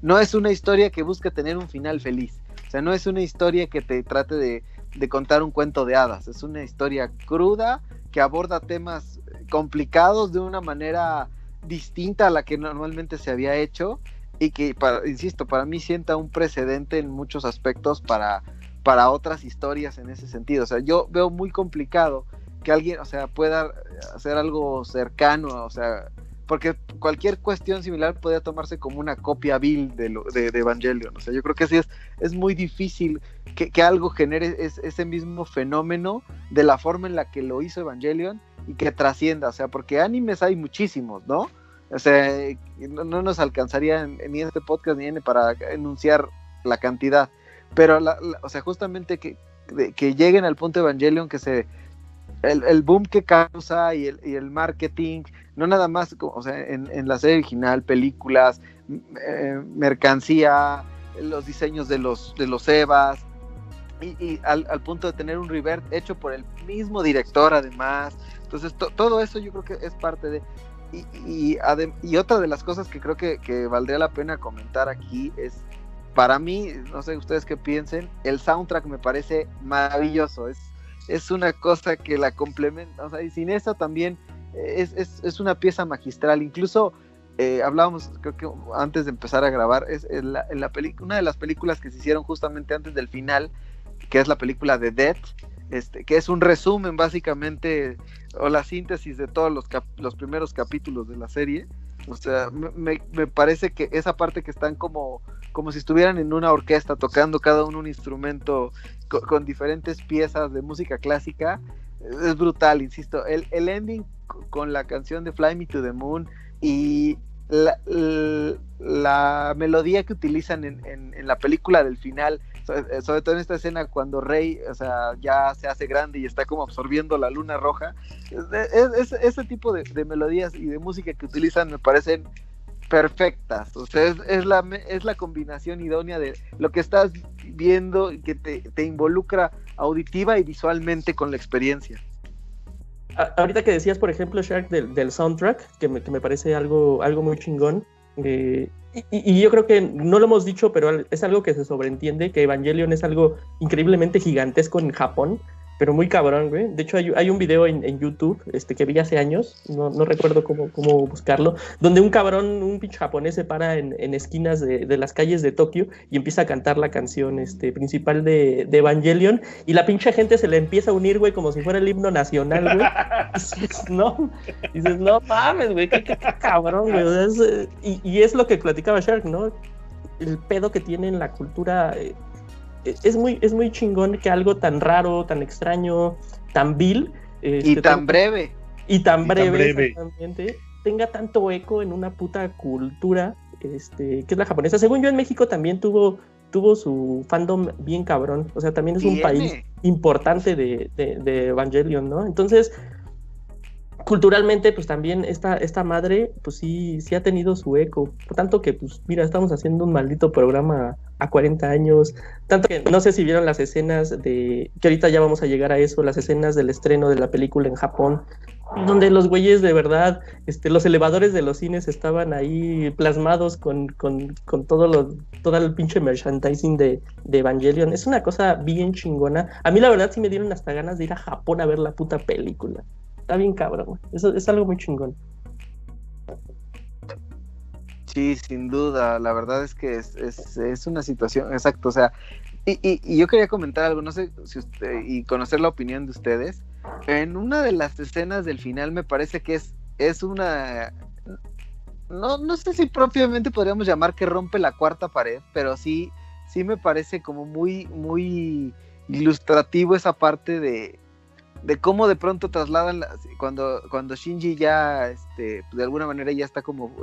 [SPEAKER 3] no es una historia que busca tener un final feliz, o sea, no es una historia que te trate de contar un cuento de hadas, es una historia cruda que aborda temas complicados de una manera distinta a la que normalmente se había hecho y que, insisto, para mí sienta un precedente en muchos aspectos para otras historias en ese sentido. O sea, yo veo muy complicado que alguien, o sea, pueda hacer algo cercano, o sea, porque cualquier cuestión similar podría tomarse como una copia vil de Evangelion. O sea, yo creo que sí es muy difícil que algo genere ese mismo fenómeno de la forma en la que lo hizo Evangelion y que trascienda, o sea, porque animes hay muchísimos, ¿no? O sea, no nos alcanzaría ni en este podcast ni para enunciar la cantidad, pero o sea, justamente que lleguen al punto de Evangelion, que el boom que causa y el marketing, no nada más, o sea, en la serie original, películas, mercancía, los diseños de los EVAs, y al punto de tener un revert hecho por el mismo director además. Entonces todo eso yo creo que es parte de... Y otra de las cosas que creo que valdría la pena comentar aquí es, para mí, no sé ustedes qué piensen, el soundtrack me parece maravilloso, es una cosa que la complementa, o sea, y sin eso también es una pieza magistral. Incluso hablábamos, creo que antes de empezar a grabar, es una de las películas que se hicieron justamente antes del final, que es la película de Death, que es un resumen básicamente, o la síntesis de todos los primeros capítulos de la serie. O sea, me parece que esa parte que están como si estuvieran en una orquesta tocando cada uno un instrumento con diferentes piezas de música clásica, es brutal, insisto. El ending con la canción de Fly Me to the Moon y la melodía que utilizan en la película del final, sobre todo en esta escena cuando Rey, o sea, ya se hace grande y está como absorbiendo la luna roja, ese tipo de melodías y de música que utilizan me parecen perfectas. O sea, es la combinación idónea de lo que estás viendo y que te involucra auditiva y visualmente con la experiencia.
[SPEAKER 1] Ahorita que decías, por ejemplo, Shark, del soundtrack, que me parece algo muy chingón, y yo creo que no lo hemos dicho, pero es algo que se sobreentiende, que Evangelion es algo increíblemente gigantesco en Japón, pero muy cabrón, güey. De hecho, hay un video en YouTube que vi hace años, no recuerdo cómo buscarlo, donde un pinche japonés se para en esquinas de las calles de Tokio y empieza a cantar la canción principal de Evangelion, y la pinche gente se le empieza a unir, güey, como si fuera el himno nacional, güey. Dices, no mames, güey, qué cabrón, güey. O sea, y es lo que platicaba Shark, ¿no? El pedo que tiene en la cultura... Es muy chingón que algo tan raro, tan extraño, tan vil
[SPEAKER 3] y tan breve
[SPEAKER 1] exactamente, tenga tanto eco en una puta cultura que es la japonesa. Según yo, en México también tuvo su fandom bien cabrón, o sea, también es un país importante de Evangelion, ¿no? Entonces, culturalmente, pues también esta madre, pues sí ha tenido su eco. Por tanto que, pues mira, estamos haciendo un maldito programa a 40 años. Tanto que no sé si vieron las escenas que ahorita ya vamos a llegar a eso, las escenas del estreno de la película en Japón, donde los güeyes de verdad, los elevadores de los cines estaban ahí plasmados con todo el pinche merchandising de Evangelion. Es una cosa bien chingona. A mí la verdad sí me dieron hasta ganas de ir a Japón a ver la puta película. Está bien cabrón, eso es algo muy chingón.
[SPEAKER 3] Sí, sin duda, la verdad es que es una situación, exacto, o sea, y yo quería comentar algo, no sé si y conocer la opinión de ustedes. En una de las escenas del final me parece que es una, no sé si propiamente podríamos llamar que rompe la cuarta pared, pero sí me parece como muy, muy ilustrativo esa parte de cómo de pronto trasladan cuando Shinji ya de alguna manera ya está como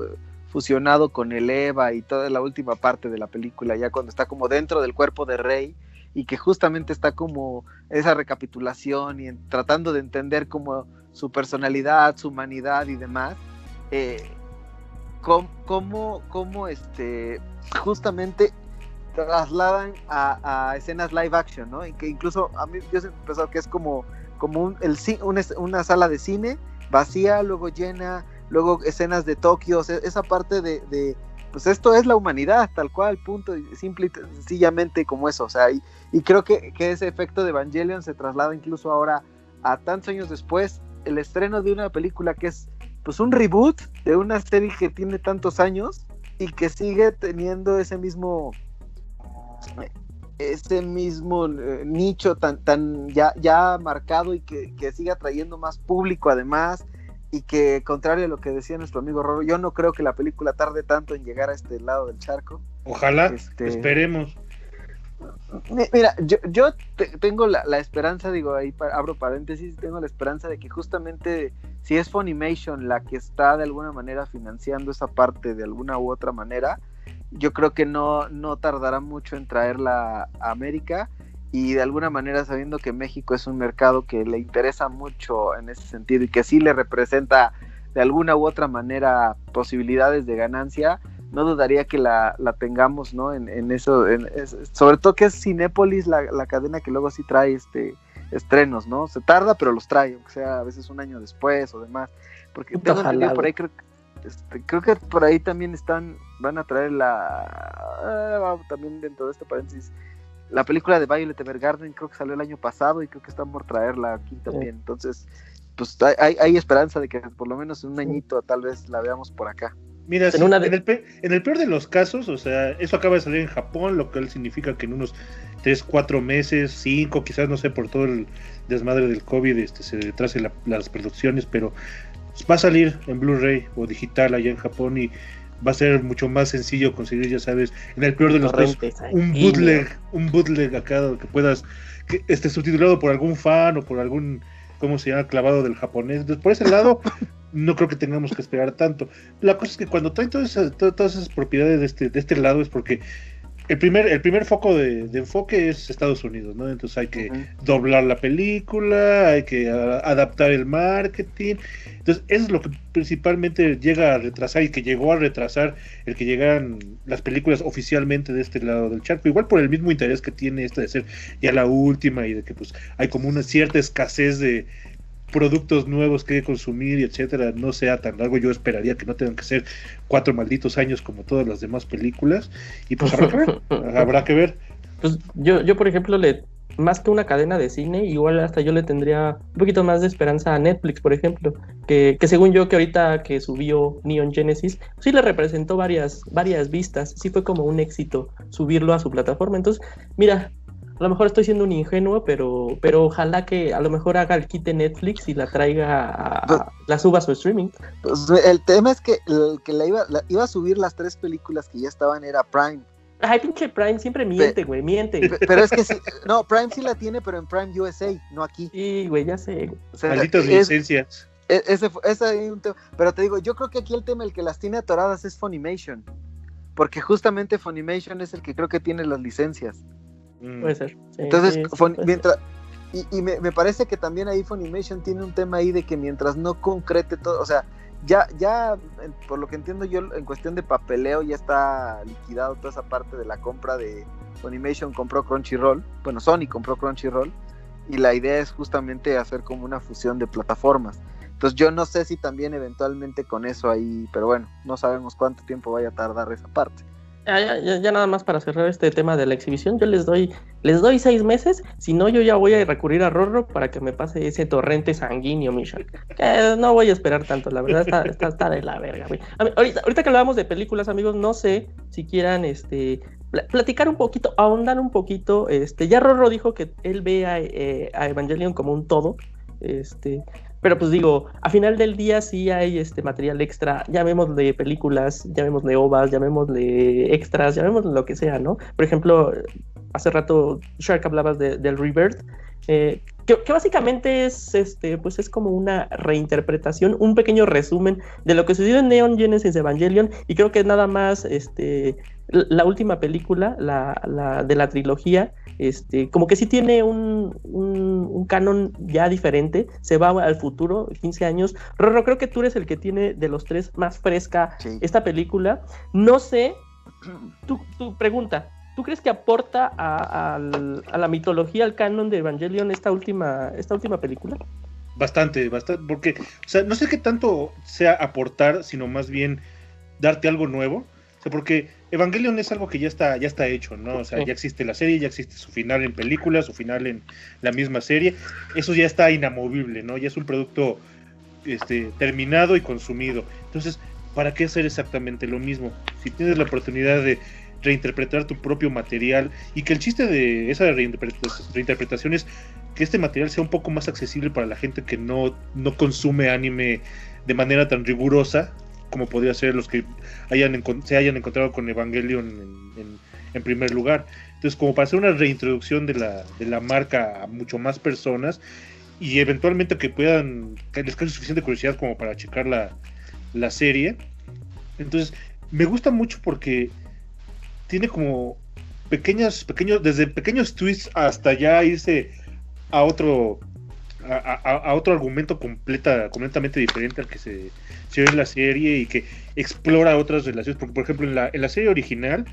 [SPEAKER 3] fusionado con el Eva y toda la última parte de la película, ya cuando está como dentro del cuerpo de Rey y que justamente está como esa recapitulación y tratando de entender como su personalidad, su humanidad y demás, cómo justamente trasladan a escenas live action, ¿no? Y que incluso a mí yo siempre he pensado que es como una sala de cine vacía, luego llena, luego escenas de Tokio, o sea, esa parte de pues esto es la humanidad, tal cual, punto, simple y sencillamente como eso, o sea, y creo que ese efecto de Evangelion se traslada incluso ahora a tantos años después, el estreno de una película que es pues un reboot de una serie que tiene tantos años y que sigue teniendo ese mismo nicho tan ya marcado y que siga atrayendo más público además, y que contrario a lo que decía nuestro amigo Roro, yo no creo que la película tarde tanto en llegar a este lado del charco.
[SPEAKER 2] Ojalá, esperemos.
[SPEAKER 3] Mira, yo tengo la esperanza, digo, ahí abro paréntesis, tengo la esperanza de que justamente si es Funimation la que está de alguna manera financiando esa parte de alguna u otra manera, yo creo que no tardará mucho en traerla a América, y de alguna manera sabiendo que México es un mercado que le interesa mucho en ese sentido y que sí le representa de alguna u otra manera posibilidades de ganancia, no dudaría que la tengamos, ¿no? En eso, sobre todo que es Cinépolis la cadena que luego sí trae estrenos, ¿no? Se tarda, pero los trae, aunque sea a veces un año después o demás, porque tengo entendido por ahí, creo que por ahí también van a traer también dentro de este paréntesis, la película de Violet Evergarden, creo que salió el año pasado y creo que están por traerla aquí también, entonces pues hay esperanza de que por lo menos en un añito tal vez la veamos por acá.
[SPEAKER 2] Mira, en el peor de los casos, o sea, eso acaba de salir en Japón, lo cual significa que en unos 3-4 meses, 5, quizás, no sé, por todo el desmadre del COVID, se retrasen las producciones, pero va a salir en Blu-ray o digital allá en Japón y va a ser mucho más sencillo conseguir, ya sabes, en el peor de los casos, un bootleg acá que puedas, que esté subtitulado por algún fan o por algún, ¿cómo se llama?, clavado del japonés. Entonces, por ese lado, no creo que tengamos que esperar tanto. La cosa es que cuando traen todas esas propiedades de este lado es porque el primer foco de enfoque es Estados Unidos, ¿no? Entonces hay que doblar la película, hay que adaptar el marketing. Entonces eso es lo que principalmente llega a retrasar y que llegó a retrasar el que llegaran las películas oficialmente de este lado del charco. Igual por el mismo interés que tiene de ser ya la última y de que pues hay como una cierta escasez de productos nuevos que consumir y etcétera, no sea tan largo. Yo esperaría que no tengan que ser 4 malditos años como todas las demás películas, y pues habrá que ver.
[SPEAKER 1] Pues yo por ejemplo, más que una cadena de cine, igual hasta yo le tendría un poquito más de esperanza a Netflix, por ejemplo, que según yo, que ahorita que subió Neon Genesis, sí le representó varias vistas, sí fue como un éxito subirlo a su plataforma. Entonces, mira, a lo mejor estoy siendo un ingenuo, pero ojalá que a lo mejor haga el quite Netflix y la traiga, la suba a su streaming.
[SPEAKER 3] Pues el tema es que el que iba a subir las 3 películas que ya estaban era Prime.
[SPEAKER 1] Ay, pinche Prime, siempre miente, güey, miente.
[SPEAKER 3] Pero es que sí, no, Prime sí la tiene, pero en Prime USA, no aquí.
[SPEAKER 1] Sí, güey, ya sé.
[SPEAKER 3] O sea,
[SPEAKER 2] malditas licencias.
[SPEAKER 3] Ese es un tema. Pero te digo, yo creo que aquí el tema, el que las tiene atoradas es Funimation. Porque justamente Funimation es el que creo que tiene las licencias.
[SPEAKER 1] Puede ser. Sí,
[SPEAKER 3] entonces,
[SPEAKER 1] sí,
[SPEAKER 3] mientras y me parece que también ahí Funimation tiene un tema ahí de que mientras no concrete todo, o sea, ya por lo que entiendo yo, en cuestión de papeleo ya está liquidado toda esa parte de la compra de Funimation. Compró Crunchyroll, bueno, Sony compró Crunchyroll, y la idea es justamente hacer como una fusión de plataformas. Entonces yo no sé si también eventualmente con eso ahí, pero bueno, no sabemos cuánto tiempo vaya a tardar esa parte.
[SPEAKER 1] Ya nada más para cerrar este tema de la exhibición, yo les doy 6 meses, si no yo ya voy a recurrir a Rorro para que me pase ese torrente sanguíneo, Michelle. Que no voy a esperar tanto, la verdad está de la verga, güey. Ahorita que hablábamos de películas, amigos, no sé si quieran platicar un poquito, ahondar un poquito. Ya Rorro dijo que él ve a Evangelion como un todo. Pero pues digo, a final del día sí hay material extra, llamémosle películas, llamémosle ovas, llamémosle extras, llamémosle lo que sea, ¿no? Por ejemplo, hace rato, Shark, hablabas del Rebirth, que básicamente es pues es como una reinterpretación, un pequeño resumen de lo que sucedió en Neon Genesis Evangelion, y creo que nada más la última película, la de la trilogía, como que sí tiene un canon ya diferente, se va al futuro, 15 años. Rorro, creo que tú eres el que tiene de los tres más fresca esta película. No sé, tu pregunta, ¿tú crees que aporta a la mitología, al canon de Evangelion esta última película?
[SPEAKER 2] Bastante, porque, o sea, no sé qué tanto sea aportar, sino más bien darte algo nuevo. O sea, porque Evangelion es algo que ya está hecho, ¿no? O sea, ya existe la serie, ya existe su final en película, su final en la misma serie. Eso ya está inamovible, ¿no? Ya es un producto terminado y consumido. Entonces, ¿para qué hacer exactamente lo mismo? Si tienes la oportunidad de reinterpretar tu propio material, y que el chiste de esa reinterpretación es que este material sea un poco más accesible para la gente que no consume anime de manera tan rigurosa como podría ser los que se hayan encontrado con Evangelion en primer lugar. Entonces, como para hacer una reintroducción de la marca a mucho más personas, y eventualmente que les cause suficiente curiosidad como para checar la serie. Entonces, me gusta mucho porque tiene como desde pequeños twists hasta ya irse a otro argumento completamente diferente al que se ve en la serie, y que explora otras relaciones, porque por ejemplo en la serie original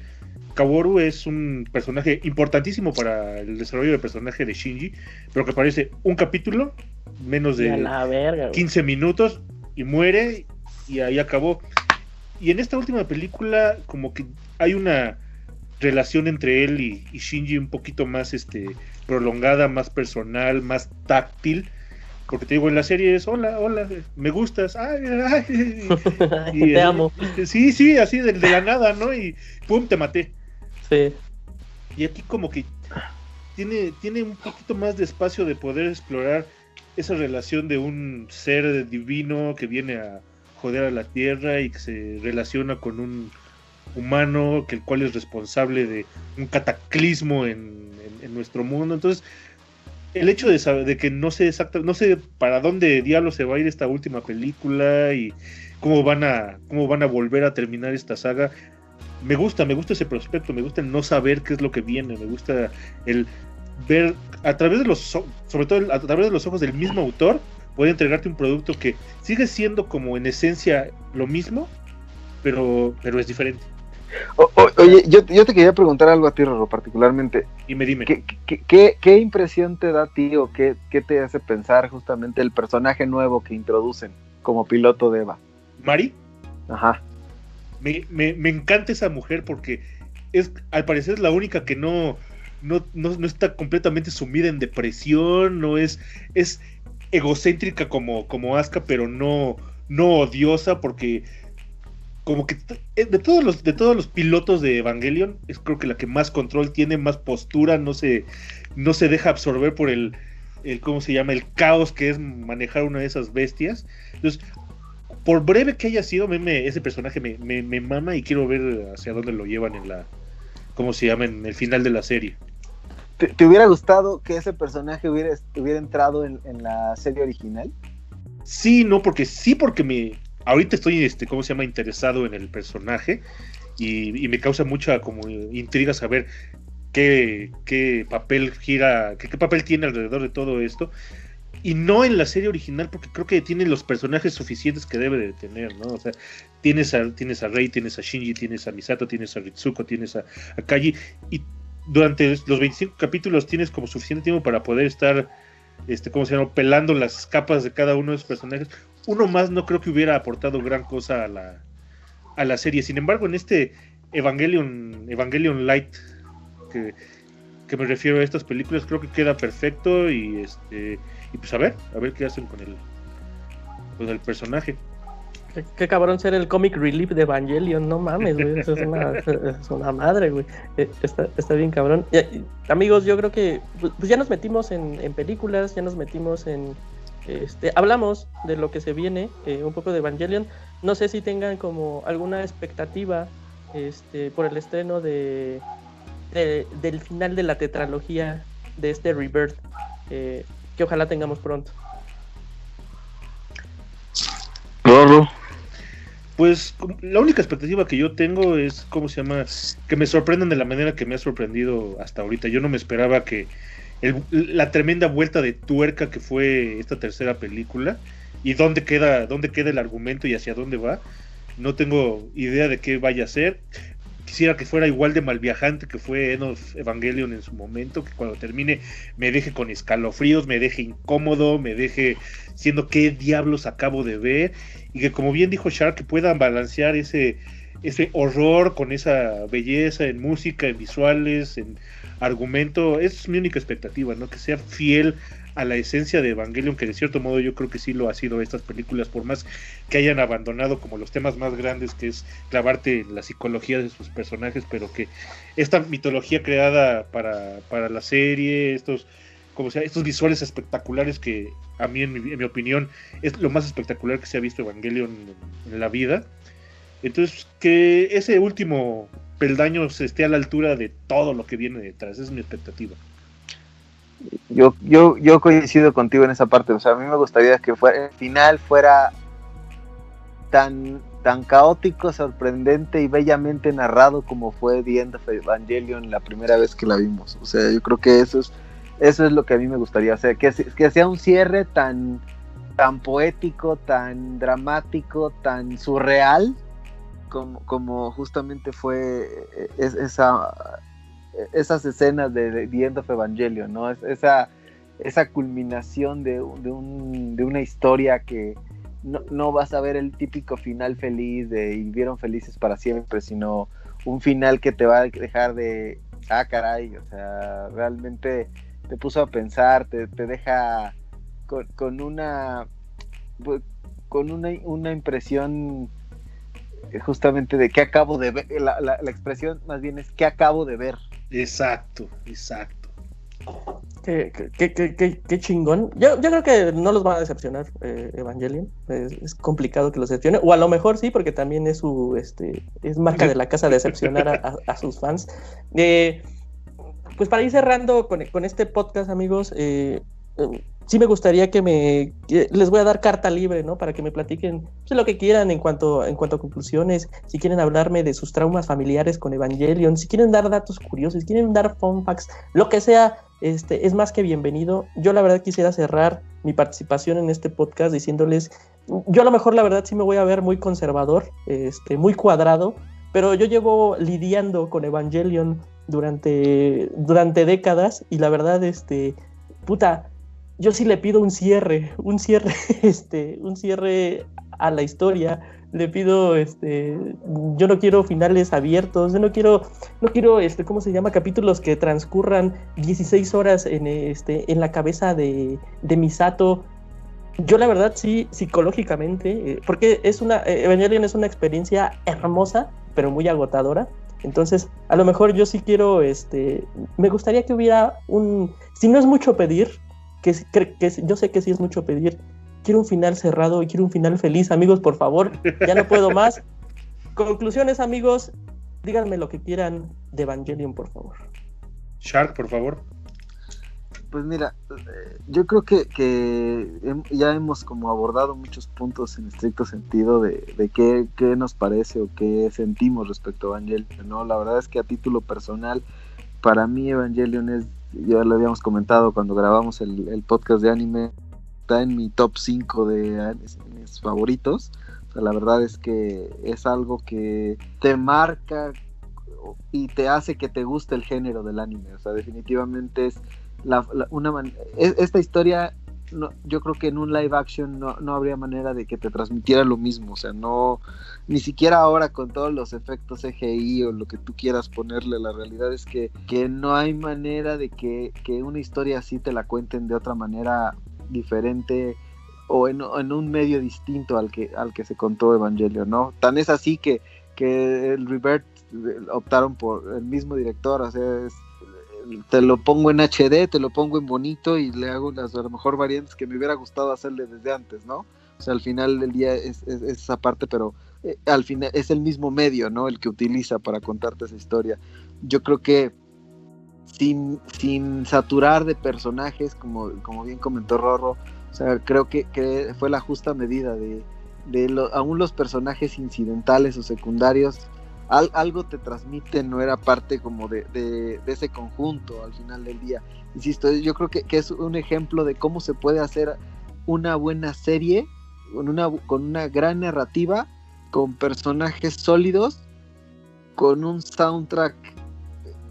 [SPEAKER 2] Kaworu es un personaje importantísimo para el desarrollo del personaje de Shinji, pero que aparece un capítulo, menos de 15 minutos, y muere, y ahí acabó. Y en esta última película como que hay una relación entre él y Shinji un poquito más prolongada, más personal, más táctil, porque te digo, en la serie es hola, me gustas, y
[SPEAKER 1] te amo.
[SPEAKER 2] Sí, así de la nada, ¿no? Y pum, te maté.
[SPEAKER 1] Sí.
[SPEAKER 2] Y aquí como que tiene un poquito más de espacio de poder explorar esa relación de un ser divino que viene a joder a la Tierra y que se relaciona con un humano, el cual es responsable de un cataclismo en nuestro mundo. Entonces, el hecho de que no sé para dónde diablos se va a ir esta última película y cómo van a volver a terminar esta saga, me gusta ese prospecto, me gusta el no saber qué es lo que viene, me gusta el ver a través de sobre todo a través de los ojos del mismo autor, puede entregarte un producto que sigue siendo como en esencia lo mismo, pero es diferente.
[SPEAKER 3] Oye, yo te quería preguntar algo a ti, Rorro, particularmente.
[SPEAKER 2] Dime.
[SPEAKER 3] ¿Qué impresión te da a ti, o qué te hace pensar justamente el personaje nuevo que introducen como piloto de Eva?
[SPEAKER 2] ¿Mari?
[SPEAKER 3] Ajá.
[SPEAKER 2] Me encanta esa mujer porque al parecer es la única que no está completamente sumida en depresión, no es egocéntrica como Asuka, pero no odiosa, porque como que de todos los pilotos de Evangelion es creo que la que más control tiene, más postura, no se deja absorber por el ¿cómo se llama? El caos que es manejar una de esas bestias. Entonces, por breve que haya sido, ese personaje me mama, y quiero ver hacia dónde lo llevan ¿cómo se llama? En el final de la serie.
[SPEAKER 3] ¿Te hubiera gustado que ese personaje hubiera entrado en la serie original?
[SPEAKER 2] Sí, no, porque ahorita estoy, ¿cómo se llama? Interesado en el personaje, y me causa mucha como intriga saber qué papel qué papel tiene alrededor de todo esto, y no en la serie original, porque creo que tiene los personajes suficientes que debe de tener, ¿no? O sea, tienes a Rei, tienes a Shinji, tienes a Misato, tienes a Ritsuko, tienes a Kaji, y durante los 25 capítulos tienes como suficiente tiempo para poder estar ¿cómo se llama? Pelando las capas de cada uno de esos personajes. Uno más no creo que hubiera aportado gran cosa a la serie. Sin embargo, en este Evangelion Light que me refiero a estas películas, creo que queda perfecto, y pues a ver qué hacen con el personaje.
[SPEAKER 1] Qué cabrón ser el comic relief de Evangelion, no mames, güey, eso es una madre, güey. Está bien cabrón. Amigos, yo creo que pues ya nos metimos en películas, ya nos metimos en hablamos de lo que se viene, un poco de Evangelion. No sé si tengan como alguna expectativa por el estreno del final de la tetralogía de este Rebirth, que ojalá tengamos pronto.
[SPEAKER 3] Rorro.
[SPEAKER 2] Pues la única expectativa que yo tengo es, ¿cómo se llama? Que me sorprendan de la manera que me ha sorprendido hasta ahorita. Yo no me esperaba que la tremenda vuelta de tuerca que fue esta tercera película y dónde queda el argumento y hacia dónde va. No tengo idea de qué vaya a ser. Quisiera que fuera igual de malviajante que fue End of Evangelion en su momento, que cuando termine me deje con escalofríos, me deje incómodo, me deje siendo qué diablos acabo de ver, y que, como bien dijo Shark, que puedan balancear ese horror con esa belleza en música, en visuales, en argumento. Es mi única expectativa, ¿no? Que sea fiel a la esencia de Evangelion, que de cierto modo yo creo que sí lo ha sido estas películas, por más que hayan abandonado como los temas más grandes, que es clavarte en la psicología de sus personajes, pero que esta mitología creada para la serie, estos visuales espectaculares, que a mí, en mi opinión, es lo más espectacular que se ha visto Evangelion en la vida. Entonces, que ese último peldaño se esté a la altura de todo lo que viene detrás, es mi expectativa.
[SPEAKER 3] Yo coincido contigo en esa parte. O sea, a mí me gustaría que el final fuera tan caótico, sorprendente y bellamente narrado como fue The End of Evangelion la primera vez que la vimos. O sea, yo creo que eso es lo que a mí me gustaría. O sea, que sea un cierre tan poético, tan dramático, tan surreal como justamente fue esas escenas de The End of Evangelion, ¿no? Esa culminación de una historia que no vas a ver el típico final feliz de y vivieron felices para siempre, sino un final que te va a dejar de caray, o sea, realmente te puso a pensar, te deja con una impresión justamente de qué acabo de ver. La expresión más bien es qué acabo de ver.
[SPEAKER 2] Exacto.
[SPEAKER 1] Qué chingón. Yo creo que no los va a decepcionar Evangelion. Es complicado que los decepcione. O a lo mejor sí, porque también es es marca de la casa decepcionar a sus fans. Pues para ir cerrando con este podcast, amigos, sí me gustaría que les voy a dar carta libre, ¿no? Para que me platiquen lo que quieran en cuanto a conclusiones. Si quieren hablarme de sus traumas familiares con Evangelion, si quieren dar datos curiosos, si quieren dar fun facts, lo que sea, es más que bienvenido. Yo la verdad quisiera cerrar mi participación en este podcast diciéndoles, yo a lo mejor la verdad sí me voy a ver muy conservador, muy cuadrado, pero yo llevo lidiando con Evangelion durante décadas, y la verdad, yo sí le pido un cierre a la historia. Le pido, yo no quiero finales abiertos, yo no quiero, ¿cómo se llama? Capítulos que transcurran 16 horas en la cabeza de Misato. Yo la verdad sí, psicológicamente, porque Evangelion es una experiencia hermosa, pero muy agotadora. Entonces, a lo mejor yo sí quiero, me gustaría que hubiera si no es mucho pedir, que yo sé que sí es mucho pedir, quiero un final cerrado y quiero un final feliz, amigos, por favor, ya no puedo más. Conclusiones, amigos, díganme lo que quieran de Evangelion, por favor.
[SPEAKER 2] Shark, por favor.
[SPEAKER 3] Pues mira, yo creo que ya hemos como abordado muchos puntos en estricto sentido de qué nos parece o qué sentimos respecto a Evangelion, ¿no? La verdad es que a título personal, para mí Evangelion ya lo habíamos comentado cuando grabamos el podcast de anime, está en mi top 5 de mis favoritos. O sea, la verdad es que es algo que te marca y te hace que te guste el género del anime. O sea, definitivamente es esta historia, no, yo creo que en un live action no habría manera de que te transmitiera lo mismo. O sea, ni siquiera ahora con todos los efectos CGI o lo que tú quieras ponerle, la realidad es que no hay manera de que una historia así te la cuenten de otra manera diferente o en un medio distinto al que se contó Evangelion, ¿no? Tan es así que el Rebirth optaron por el mismo director. O sea, te lo pongo en HD, te lo pongo en bonito y le hago las a lo mejor variantes que me hubiera gustado hacerle desde antes, ¿no? O sea, al final del día es esa parte, pero al final es el mismo medio, ¿no? El que utiliza para contarte esa historia. Yo creo que sin saturar de personajes, como bien comentó Rorro, o sea, creo que fue la justa medida de aún los personajes incidentales o secundarios, algo te transmiten, no era parte como de ese conjunto al final del día. Insisto, yo creo que es un ejemplo de cómo se puede hacer una buena serie con una gran narrativa, con personajes sólidos, con un soundtrack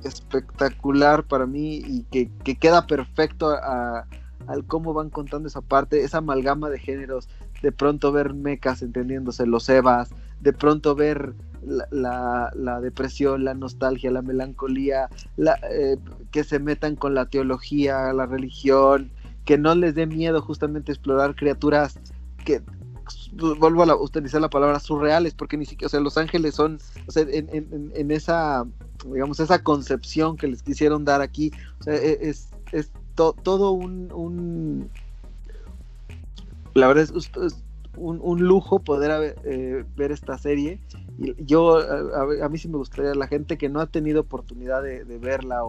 [SPEAKER 3] espectacular para mí y que queda perfecto al cómo van contando esa parte, esa amalgama de géneros, de pronto ver mechas entendiéndose, los Evas, de pronto ver la depresión, la nostalgia, la melancolía, que se metan con la teología, la religión, que no les dé miedo justamente explorar criaturas que, vuelvo a utilizar la palabra surreales, porque ni siquiera, o sea, los ángeles son, o sea, en esa, digamos, esa concepción que les quisieron dar aquí, o sea, es todo un la verdad es un lujo poder ver esta serie. Y yo a mí sí me gustaría, la gente que no ha tenido oportunidad de verla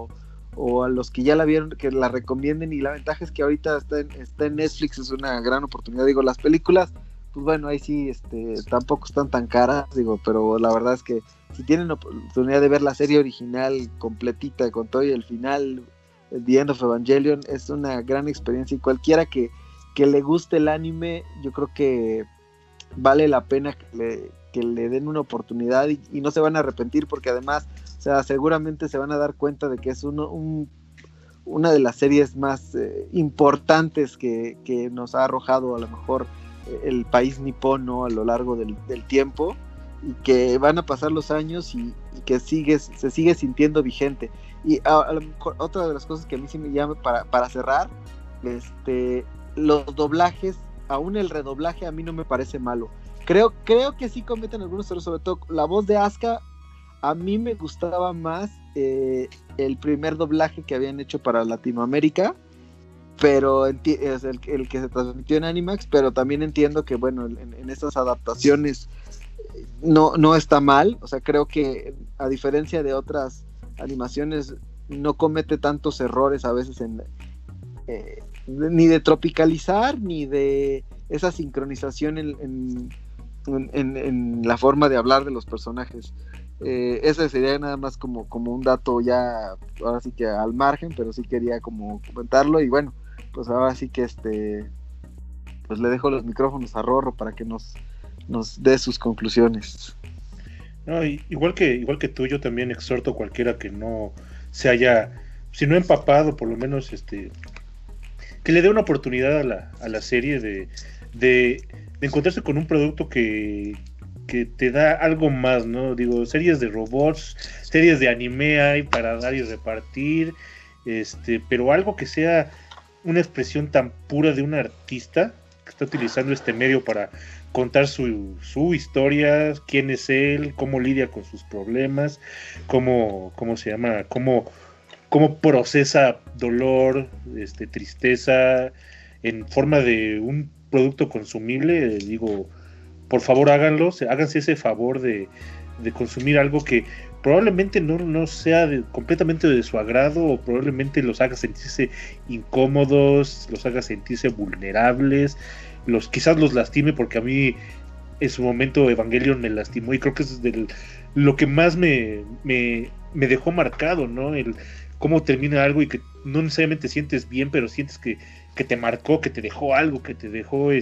[SPEAKER 3] o a los que ya la vieron, que la recomienden. Y la ventaja es que ahorita está en Netflix, es una gran oportunidad. Digo, las películas, pues bueno, ahí sí tampoco están tan caras, digo, pero la verdad es que si tienen oportunidad de ver la serie original completita con todo y el final, The End of Evangelion, es una gran experiencia, y cualquiera que le guste el anime, yo creo que vale la pena que le den una oportunidad y no se van a arrepentir, porque además, o sea, seguramente se van a dar cuenta de que es una de las series más importantes que nos ha arrojado a lo mejor el país nipón, ¿no? A lo largo del tiempo, y que van a pasar los años y que se sigue sintiendo vigente. Y a lo mejor otra de las cosas que a mí sí me llama para cerrar, los doblajes, aún el redoblaje a mí no me parece malo. Creo que sí cometen algunos errores, sobre todo la voz de Asuka. A mí me gustaba más el primer doblaje que habían hecho para Latinoamérica, pero es el que se transmitió en Animax, pero también entiendo que bueno, en estas adaptaciones no está mal. O sea, creo que a diferencia de otras animaciones no comete tantos errores a veces ni de tropicalizar, ni de esa sincronización en la forma de hablar de los personajes. Ese sería nada más como un dato ya, ahora sí que al margen, pero sí quería como comentarlo. Y bueno, pues ahora sí que pues le dejo los micrófonos a Rorro para que nos dé sus conclusiones.
[SPEAKER 2] No, igual que tú, yo también exhorto a cualquiera que no se haya, si no empapado, por lo menos que le dé una oportunidad a la serie de encontrarse con un producto que te da algo más, ¿no? Digo, series de robots, series de anime hay para dar y repartir, pero algo que sea una expresión tan pura de un artista que está utilizando este medio para contar su historia, quién es él, cómo lidia con sus problemas, cómo se llama, cómo procesa dolor, tristeza en forma de un producto consumible. Digo, por favor háganse ese favor de consumir algo que probablemente no sea completamente de su agrado, o probablemente los haga sentirse incómodos, los haga sentirse vulnerables, quizás los lastime, porque a mí en su momento Evangelion me lastimó, y creo que es lo que más me dejó marcado, ¿no? El cómo termina algo y que no necesariamente sientes bien, pero sientes que te marcó, que te dejó algo, que te dejó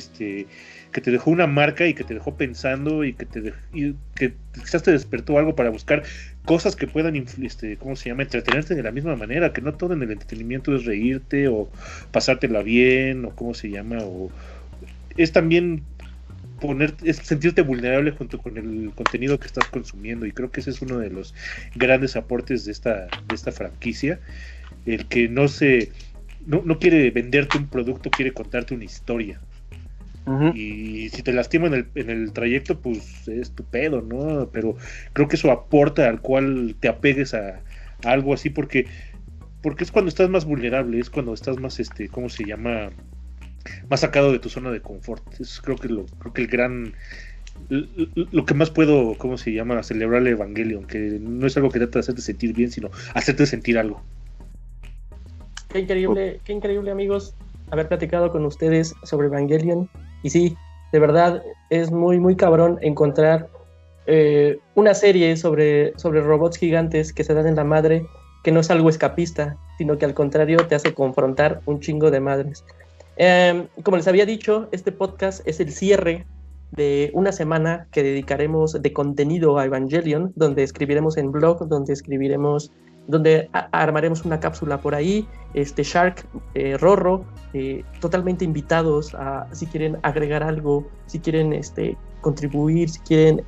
[SPEAKER 2] una marca, y que te dejó pensando, y que quizás te despertó algo para buscar cosas que puedan entretenerte de la misma manera, que no todo en el entretenimiento es reírte o pasártela bien, o o es también es sentirte vulnerable junto con el contenido que estás consumiendo. Y creo que ese es uno de los grandes aportes de esta franquicia, el que no quiere venderte un producto, quiere contarte una historia. Uh-huh. Y si te lastima en el trayecto, pues es tu pedo, ¿no? Pero creo que eso aporta al cual te apegues a algo así, porque porque es cuando estás más vulnerable, es cuando estás más, ¿cómo se llama? Más sacado de tu zona de confort. Es creo que el gran, lo que más puedo, ¿cómo se llama? Celebrar el Evangelion, que no es algo que trata de hacerte sentir bien, sino hacerte sentir algo.
[SPEAKER 1] Qué increíble, amigos, haber platicado con ustedes sobre Evangelion. Y sí, de verdad, es muy, muy cabrón encontrar una serie sobre robots gigantes que se dan en la madre, que no es algo escapista, sino que al contrario te hace confrontar un chingo de madres. Como les había dicho, este podcast es el cierre de una semana que dedicaremos de contenido a Evangelion, donde escribiremos en blog, donde armaremos una cápsula por ahí, Shark, Rorro, totalmente invitados a, si quieren agregar algo, si quieren contribuir, si quieren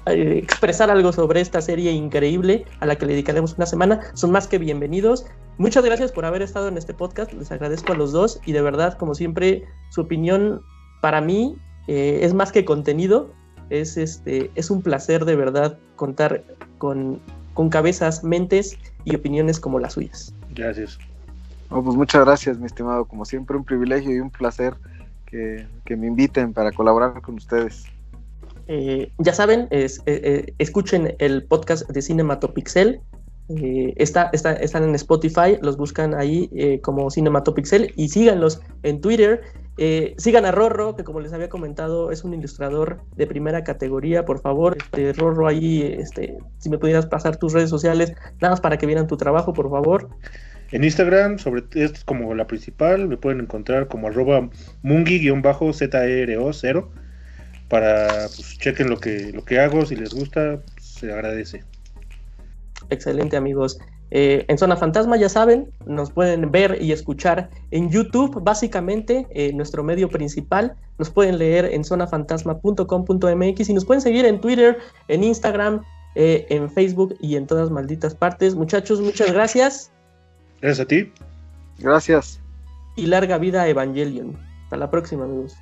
[SPEAKER 1] expresar algo sobre esta serie increíble a la que le dedicaremos una semana, son más que bienvenidos. Muchas gracias por haber estado en este podcast, les agradezco a los dos y de verdad, como siempre, su opinión para mí es más que contenido, es un placer de verdad contar con cabezas, mentes y opiniones como las suyas.
[SPEAKER 2] Gracias.
[SPEAKER 3] Pues muchas gracias, mi estimado, como siempre un privilegio y un placer que me inviten para colaborar con ustedes.
[SPEAKER 1] Ya saben, escuchen el podcast de Cinematopixel. Están en Spotify, los buscan ahí como Cinematopixel y síganlos en Twitter. Sigan a Rorro, que como les había comentado es un ilustrador de primera categoría. Por favor, Rorro, ahí si me pudieras pasar tus redes sociales nada más para que vieran tu trabajo, por favor.
[SPEAKER 2] En Instagram, esto es como la principal, me pueden encontrar como @mungi_zero, para pues chequen lo que hago, si les gusta, se agradece.
[SPEAKER 1] Excelente, amigos. En Zona Fantasma, ya saben, nos pueden ver y escuchar en YouTube, básicamente, nuestro medio principal. Nos pueden leer en zonafantasma.com.mx y nos pueden seguir en Twitter, en Instagram, en Facebook y en todas malditas partes. Muchachos, muchas gracias.
[SPEAKER 2] Gracias a ti.
[SPEAKER 3] Gracias.
[SPEAKER 1] Y larga vida a Evangelion. Hasta la próxima, amigos.